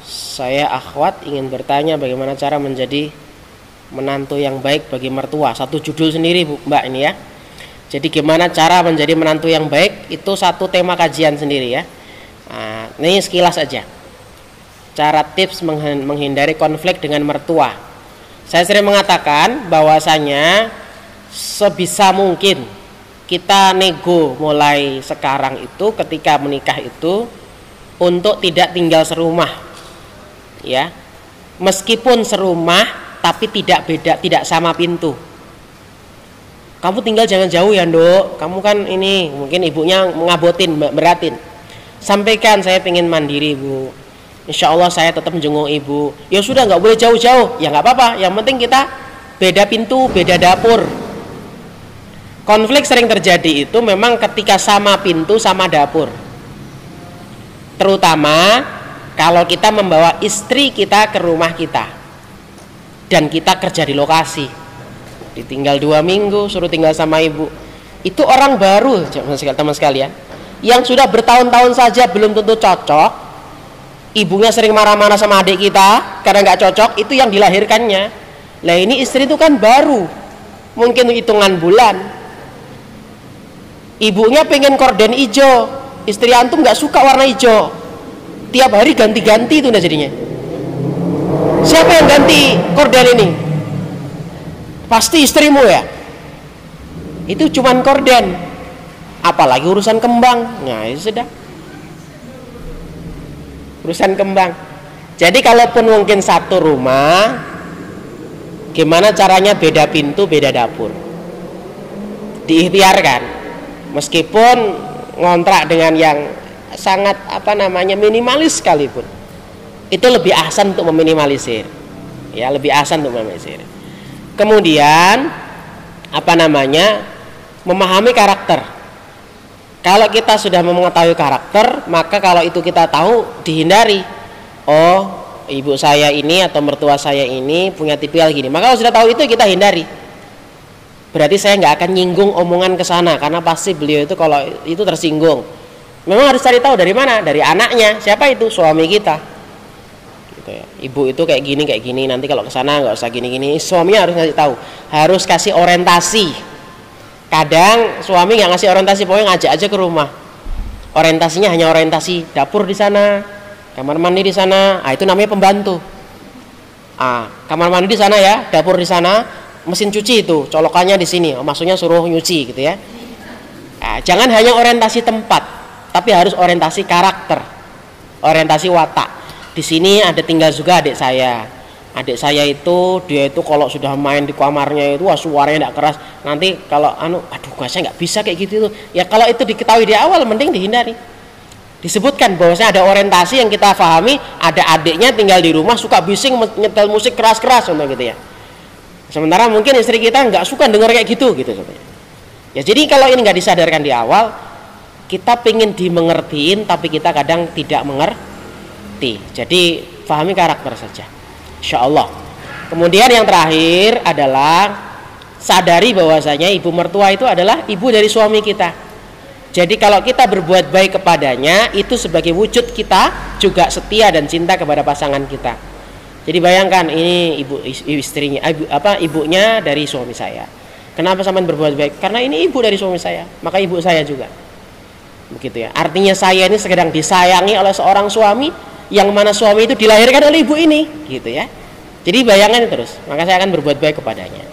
Saya akhwat ingin bertanya bagaimana cara menjadi menantu yang baik bagi mertua. Satu judul sendiri Bu, Mbak ini ya. Jadi gimana cara menjadi menantu yang baik, itu satu tema kajian sendiri ya. Nah, ini sekilas aja. Cara tips menghindari konflik dengan mertua. Saya sering mengatakan bahwasanya sebisa mungkin kita nego mulai sekarang itu ketika menikah itu untuk tidak tinggal serumah. Ya. Meskipun serumah tapi tidak beda, tidak sama pintu. Kamu tinggal jangan jauh ya, Nduk. Kamu kan ini mungkin ibunya ngabotin, beratin. Sampaikan saya pengen mandiri, Bu. Insya Allah saya tetap menjenguk ibu. Ya sudah, nggak boleh jauh-jauh. Ya nggak apa-apa. Yang penting kita beda pintu, beda dapur. Konflik sering terjadi itu memang ketika sama pintu, sama dapur. Terutama kalau kita membawa istri kita ke rumah kita dan kita kerja di lokasi, ditinggal 2 minggu, suruh tinggal sama ibu. Itu orang baru, teman sekalian, yang sudah bertahun-tahun saja belum tentu cocok. Ibunya sering marah-marah sama adik kita karena nggak cocok, itu yang dilahirkannya. Lah ini istri itu kan baru, mungkin hitungan bulan. Ibunya pengen korden hijau, istri antum nggak suka warna hijau. Tiap hari ganti-ganti itu udah jadinya. Siapa yang ganti korden ini? Pasti istrimu ya. Itu cuman korden. Apalagi urusan kembang. Nah, itu sudah. Urusan kembang. Jadi kalaupun mungkin satu rumah, gimana caranya beda pintu, beda dapur? Diikhtiarkan. Meskipun ngontrak dengan yang sangat minimalis sekalipun, itu lebih ahsan untuk meminimalisir. Ya, lebih ahsan untuk meminimalisir. Kemudian memahami karakter. Kalau kita sudah mengetahui karakter, maka kalau itu kita tahu, dihindari. Oh, ibu saya ini atau mertua saya ini punya tipikal gini. Maka kalau sudah tahu itu, kita hindari. Berarti saya nggak akan nyinggung omongan ke sana, karena pasti beliau itu kalau itu tersinggung. Memang harus cari tahu dari mana, dari anaknya. Siapa itu? Suami kita. Gitu ya. Ibu itu kayak gini. Nanti kalau ke sana nggak usah gini-gini. Suaminya harus ngasih tahu, harus kasih orientasi. Kadang suami nggak ngasih orientasi, pokoknya ngajak aja ke rumah. Orientasinya hanya orientasi dapur di sana, kamar mandi di sana. Itu namanya pembantu. Kamar mandi di sana ya, dapur di sana. Mesin cuci itu colokannya di sini, maksudnya suruh nyuci gitu ya. Nah, jangan hanya orientasi tempat, tapi harus orientasi karakter, orientasi watak. Di sini ada tinggal juga adik saya. Adik saya itu dia itu kalau sudah main di kamarnya itu suaranya tidak keras. Nanti kalau saya nggak bisa kayak gitu tuh. Ya kalau itu diketahui di awal mending dihindari. Disebutkan bahwasanya ada orientasi yang kita pahami, ada adiknya tinggal di rumah suka bising nyetel musik keras-keras gitu ya. Sementara mungkin istri kita nggak suka dengar kayak gitu sebenarnya. Ya jadi kalau ini nggak disadarkan di awal, kita pengen dimengertiin tapi kita kadang tidak mengerti. Jadi pahami karakter saja. Insya Allah. Kemudian yang terakhir adalah sadari bahwasanya ibu mertua itu adalah ibu dari suami kita. Jadi kalau kita berbuat baik kepadanya itu sebagai wujud kita juga setia dan cinta kepada pasangan kita. Jadi bayangkan ini ibunya dari suami saya. Kenapa sampean berbuat baik? Karena ini ibu dari suami saya, maka ibu saya juga. Begitu ya. Artinya saya ini sedang disayangi oleh seorang suami, yang mana suami itu dilahirkan oleh ibu ini, gitu ya. Jadi bayangkan terus, maka saya akan berbuat baik kepadanya.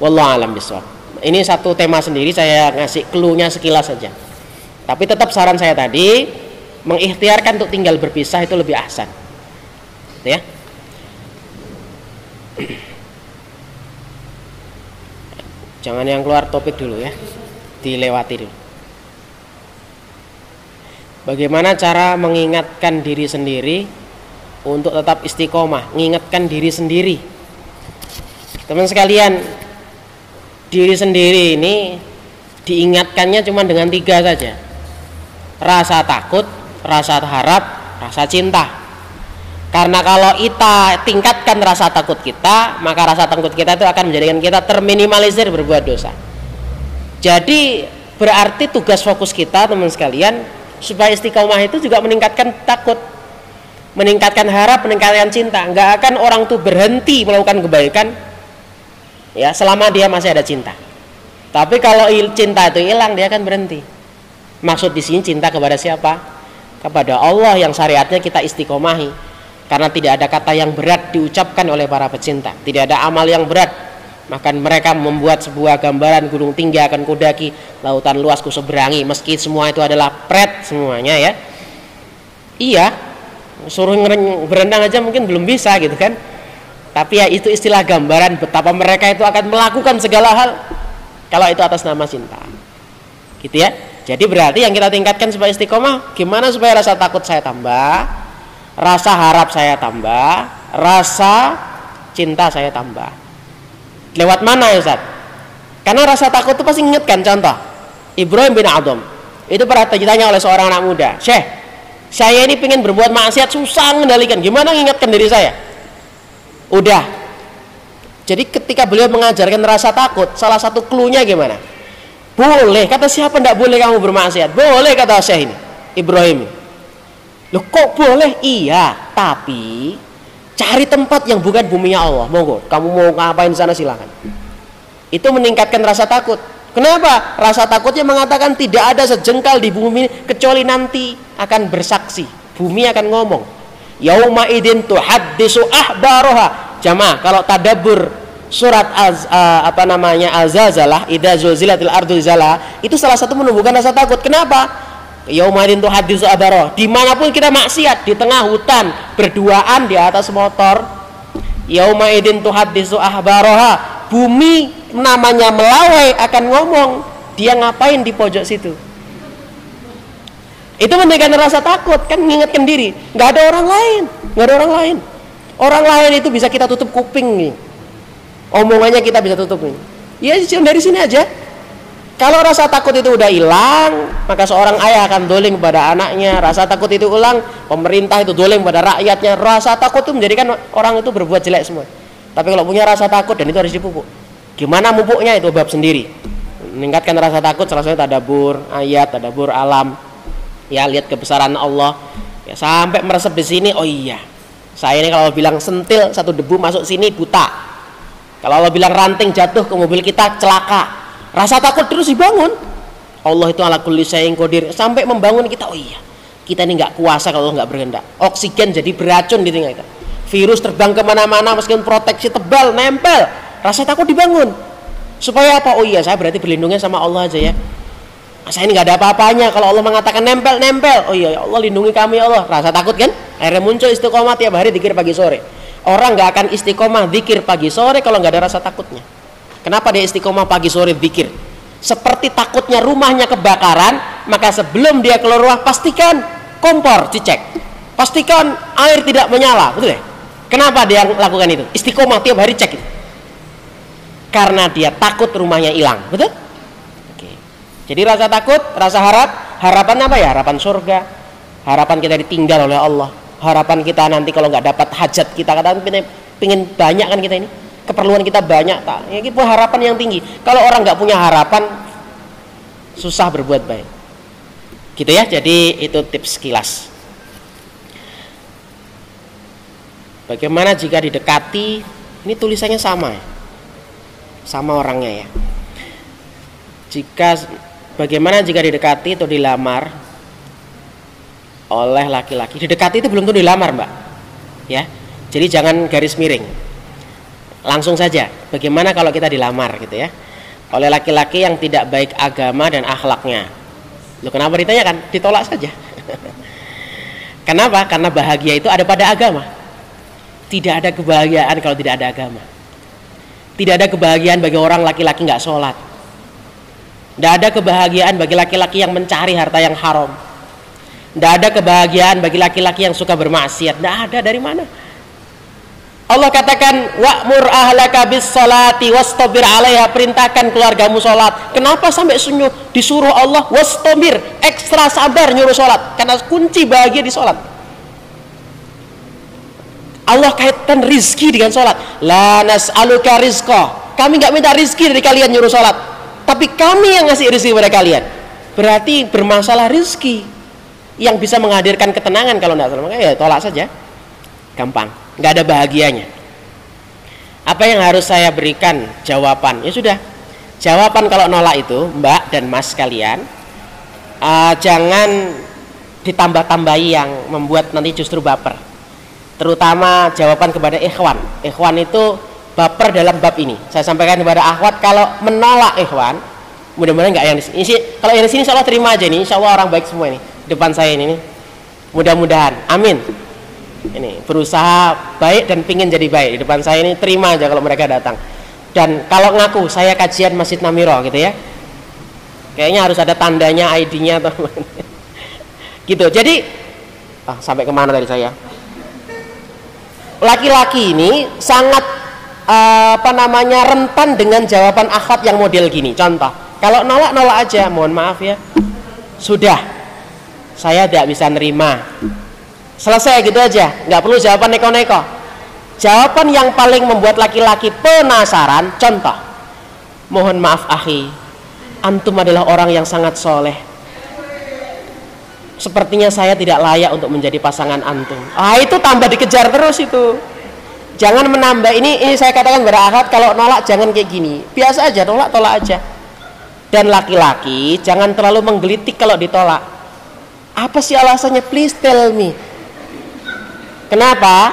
Wallahu a'lam bishawab. Ini satu tema sendiri, saya ngasih clue-nya sekilas saja. Tapi tetap saran saya tadi, mengikhtiarkan untuk tinggal berpisah itu lebih ahsan. Gitu ya. Jangan yang keluar topik dulu ya, dilewati dulu. Bagaimana cara mengingatkan diri sendiri untuk tetap istiqomah, mengingatkan diri sendiri. Teman sekalian, diri sendiri ini diingatkannya cuma dengan 3 saja. Rasa takut, rasa harap, rasa cinta. Karena kalau kita tingkatkan rasa takut kita, maka rasa takut kita itu akan menjadikan kita terminimalisir berbuat dosa. Jadi berarti tugas fokus kita teman sekalian supaya istiqomah itu juga meningkatkan takut, meningkatkan harap, meningkatkan cinta. Enggak akan orang tuh berhenti melakukan kebaikan ya selama dia masih ada cinta. Tapi kalau cinta itu hilang, dia akan berhenti. Maksud di sini cinta kepada siapa? Kepada Allah yang syariatnya kita istiqomahi. Karena tidak ada kata yang berat diucapkan oleh para pecinta, tidak ada amal yang berat. Maka mereka membuat sebuah gambaran gunung tinggi akan kudaki, lautan luas ku seberangi, meski semua itu adalah pret semuanya ya. Iya, suruh berenang aja mungkin belum bisa gitu kan. Tapi ya itu istilah gambaran betapa mereka itu akan melakukan segala hal kalau itu atas nama cinta. Gitu ya. Jadi berarti yang kita tingkatkan supaya istiqomah, gimana supaya rasa takut saya tambah, rasa harap saya tambah, rasa cinta saya tambah. Lewat mana ya Ustaz? Karena rasa takut itu pasti ingatkan. Contoh Ibrahim bin Adham itu pernah ditanya oleh seorang anak muda, Syekh, saya ini pengen berbuat maksiat susah mengendalikan, gimana mengingatkan diri saya? Udah. Jadi ketika beliau mengajarkan rasa takut, salah satu clue-nya gimana? Boleh, kata siapa tidak boleh kamu bermaksiat? Boleh, kata Syekh ini Ibrahim. Loh kok boleh? Iya, tapi cari tempat yang bukan buminya Allah. Monggo, kamu mau ngapain di sana silakan. Itu meningkatkan rasa takut. Kenapa? Rasa takutnya mengatakan tidak ada sejengkal di bumi kecuali nanti akan bersaksi. Bumi akan ngomong. Yauma idin tuhaddisu ahbaroha. Jamaah, kalau tadabbur surat Al-Zalzalah, idza zulzilatil ardu zilzalaha, itu salah satu menumbuhkan rasa takut. Kenapa? Yaumadin tuh hadis abaro, dimanapun kita maksiat, di tengah hutan berduaan di atas motor, yaumadin tuh hadis ahbaroha, bumi namanya melawai akan ngomong, dia ngapain di pojok situ. Itu menunjukkan rasa takut, kan mengingatkan diri, nggak ada orang lain, orang lain itu bisa kita tutup kuping nih, omongannya kita bisa tutup nih, ya dari sini aja. Kalau rasa takut itu udah hilang, maka seorang ayah akan dolim kepada anaknya. Rasa takut itu ulang, pemerintah itu dolim kepada rakyatnya. Rasa takut itu menjadikan orang itu berbuat jelek semua. Tapi kalau punya rasa takut, dan itu harus dipupuk. Gimana mupuknya itu bab sendiri. Meningkatkan rasa takut salah satunya tadabbur ayat, tadabbur alam. Ya, lihat kebesaran Allah. Ya, sampai meresep di sini, oh iya, saya ini kalau bilang sentil satu debu masuk sini buta. Kalau Allah bilang ranting jatuh ke mobil kita celaka. Rasa takut terus dibangun. Allah itu ala kulli syai'in qadir, sampai membangun kita. Oh iya, kita ini nggak kuasa kalau Allah nggak berkehendak. Oksigen jadi beracun di telinga kita. Virus terbang kemana-mana meskipun proteksi tebal nempel. Rasa takut dibangun. Supaya apa? Oh iya, saya berarti berlindungnya sama Allah aja ya. Saya ini nggak ada apa-apanya. Kalau Allah mengatakan nempel, nempel. Oh iya, ya Allah lindungi kami ya Allah. Rasa takut kan? Akhirnya muncul istiqomah tiap hari zikir pagi sore. Orang nggak akan istiqomah zikir pagi sore kalau nggak ada rasa takutnya. Kenapa dia istiqomah pagi sore zikir? Seperti takutnya rumahnya kebakaran, maka sebelum dia keluar rumah pastikan kompor dicek, pastikan air tidak menyala, betul ya? Kenapa dia lakukan itu? Istiqomah tiap hari cek itu. Karena dia takut rumahnya hilang, betul? Oke. Jadi rasa takut, rasa harap, harapan apa ya? Harapan surga, harapan kita ditinggal oleh Allah, harapan kita nanti kalau nggak dapat hajat kita, kadang pengen banyak kan kita ini, keperluan kita banyak, tak? Ya, itu harapan yang tinggi. Kalau orang nggak punya harapan, susah berbuat baik. Gitu ya. Jadi itu tips kilas. Bagaimana jika didekati? Ini tulisannya sama ya? Sama orangnya ya. Bagaimana jika didekati atau dilamar oleh laki-laki? Didekati itu belum tentu dilamar, Mbak. Ya. Jadi jangan garis miring. Langsung saja. Bagaimana kalau kita dilamar gitu ya? Oleh laki-laki yang tidak baik agama dan akhlaknya. Loh, kenapa ditanyakan? Ditolak saja. Kenapa? Karena bahagia itu ada pada agama. Tidak ada kebahagiaan kalau tidak ada agama. Tidak ada kebahagiaan bagi orang laki-laki nggak sholat. Tidak ada kebahagiaan bagi laki-laki yang mencari harta yang haram. Tidak ada kebahagiaan bagi laki-laki yang suka bermaksiat. Tidak ada. Dari mana? Allah katakan wa'mur ahlaka bis salati wastabir 'alaiha, perintahkan keluargamu sholat. Kenapa sampai disuruh Allah wastabir, ekstra sabar nyuruh sholat? Karena kunci bahagia di sholat. Allah kaitkan rizki dengan sholat. La nas'aluka rizqa, kami nggak minta rizki dari kalian nyuruh sholat, tapi kami yang ngasih rizki kepada kalian. Berarti bermasalah rizki yang bisa menghadirkan ketenangan. Kalau nggak salah, ya tolak saja, gampang, nggak ada bahagianya. Apa yang harus saya berikan jawaban? Ya sudah, jawaban kalau nolak itu, Mbak dan Mas kalian, jangan ditambah-tambahi yang membuat nanti justru baper. Terutama jawaban kepada ikhwan. Ikhwan itu baper dalam bab ini. Saya sampaikan kepada akhwat, kalau menolak ikhwan, mudah-mudahan nggak yang di sini. Kalau yang di sini insya Allah terima aja nih. Insya Allah orang baik semua ini. Depan saya ini. Mudah-mudahan. Amin. Ini berusaha baik dan pingin jadi baik. Di depan saya ini terima aja kalau mereka datang. Dan kalau ngaku saya kajian Masjid Namiro gitu ya. Kayaknya harus ada tandanya, ID-nya atau gitu. Jadi sampai kemana tadi saya? Laki-laki ini sangat rentan dengan jawaban akhwat yang model gini. Contoh, kalau nolak aja, mohon maaf ya, sudah saya tidak bisa nerima, selesai gitu aja, nggak perlu jawaban neko-neko. Jawaban yang paling membuat laki-laki penasaran, contoh, mohon maaf akhi, antum adalah orang yang sangat soleh, sepertinya saya tidak layak untuk menjadi pasangan antum. Itu tambah dikejar terus itu. Jangan menambah. Ini saya katakan pada akhwat, kalau nolak jangan kayak gini. Biasa aja, tolak aja. Dan laki-laki jangan terlalu menggelitik kalau ditolak. Apa sih alasannya? Please tell me. Kenapa?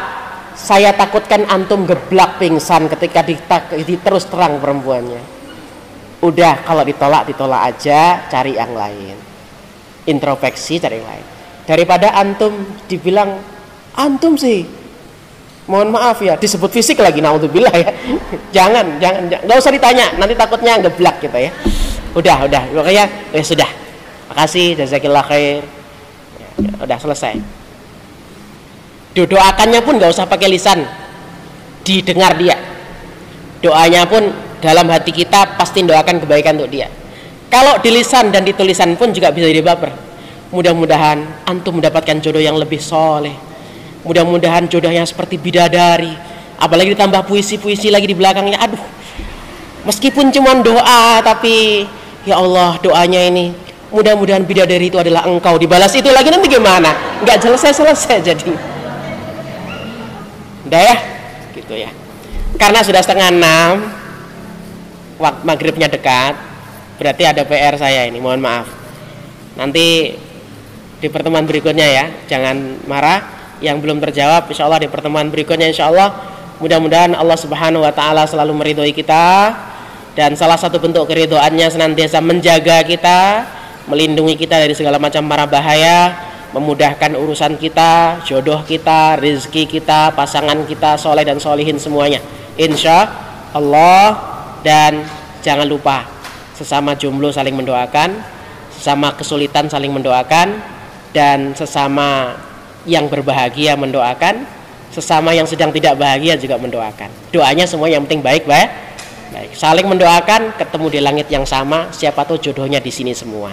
Saya takutkan antum geblak pingsan ketika terus terang perempuannya. Udah, kalau ditolak aja, cari yang lain. Introspeksi, cari yang lain, daripada antum dibilang antum sih, mohon maaf ya, disebut fisik lagi, naudzubillah ya. jangan nggak usah ditanya, nanti takutnya ngeblak gitu ya. Udah pokoknya sudah, makasih, jazakillah khair ya, udah selesai. Doakannya pun nggak usah pakai lisan, didengar dia. Doanya pun dalam hati kita pasti doakan kebaikan untuk dia. Kalau di lisan dan di tulisan pun juga bisa jadi baper. Mudah-mudahan antum mendapatkan jodoh yang lebih soleh. Mudah-mudahan jodohnya seperti bidadari. Apalagi ditambah puisi-puisi lagi di belakangnya. Aduh, meskipun cuma doa, tapi ya Allah, doanya ini mudah-mudahan bidadari itu adalah engkau. Dibalas itu lagi, nanti gimana? Nggak selesai jadi. Udah ya, gitu ya. Karena sudah 5:30, waktu maghribnya dekat. Berarti ada PR saya ini, mohon maaf. Nanti di pertemuan berikutnya ya, jangan marah. Yang belum terjawab, insya Allah di pertemuan berikutnya, insya Allah mudah-mudahan Allah Subhanahu Wa Taala selalu meridhoi kita, dan salah satu bentuk keridhoannya senantiasa menjaga kita melindungi kita dari segala macam mara bahaya, memudahkan urusan kita, jodoh kita, rezeki kita, pasangan kita, soleh dan solihin semuanya, insya Allah. Dan jangan lupa sesama jomblo saling mendoakan, sesama kesulitan saling mendoakan, dan sesama yang berbahagia mendoakan, sesama yang sedang tidak bahagia juga mendoakan. Doanya semua yang penting baik. Saling mendoakan, ketemu di langit yang sama, siapa tahu jodohnya di sini semua.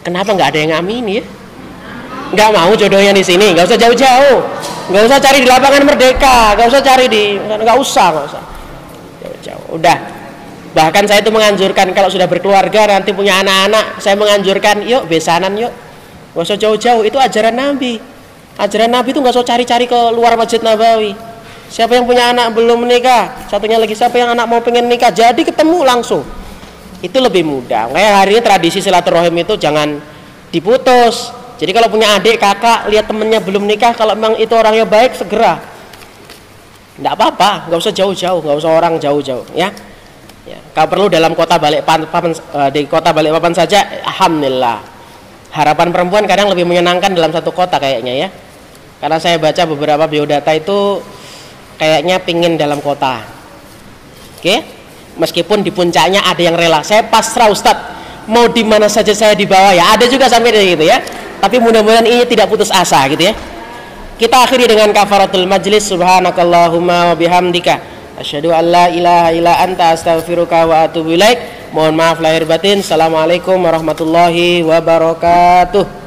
Kenapa nggak ada yang amin ya? Nggak mau jodohnya di sini, nggak usah jauh-jauh, nggak usah cari di lapangan Merdeka, nggak usah jauh-jauh. Udah. Bahkan saya itu menganjurkan kalau sudah berkeluarga nanti punya anak-anak, saya menganjurkan yuk besanan yuk, nggak usah jauh-jauh. Itu ajaran Nabi. Ajaran Nabi itu nggak usah cari-cari ke luar Masjid Nabawi. Siapa yang punya anak belum menikah, satunya lagi siapa yang anak mau pengen nikah, jadi ketemu langsung. Itu lebih mudah. Kayak hari ini tradisi silaturahim itu jangan diputus. Jadi kalau punya adik, kakak, lihat temennya belum nikah, kalau memang itu orangnya baik, segera. Nggak apa-apa, nggak usah jauh-jauh, nggak usah orang jauh-jauh, ya. Kalau perlu dalam kota Balikpapan, di kota Balikpapan saja, alhamdulillah. Harapan perempuan kadang lebih menyenangkan dalam satu kota kayaknya ya. Karena saya baca beberapa biodata itu kayaknya pingin dalam kota. Oke? Meskipun di puncaknya ada yang rela. Saya pasrah Ustadz, mau di mana saja saya dibawa ya. Ada juga sampai dari gitu ya. Tapi mudah-mudahan ini tidak putus asa gitu ya. Kita akhiri dengan kafaratul majlis. Subhanakallahumma wa bihamdika asyhadu an la ilaha illa anta astaghfiruka wa atubu ilaik. Mohon maaf lahir batin. Assalamualaikum warahmatullahi wabarakatuh.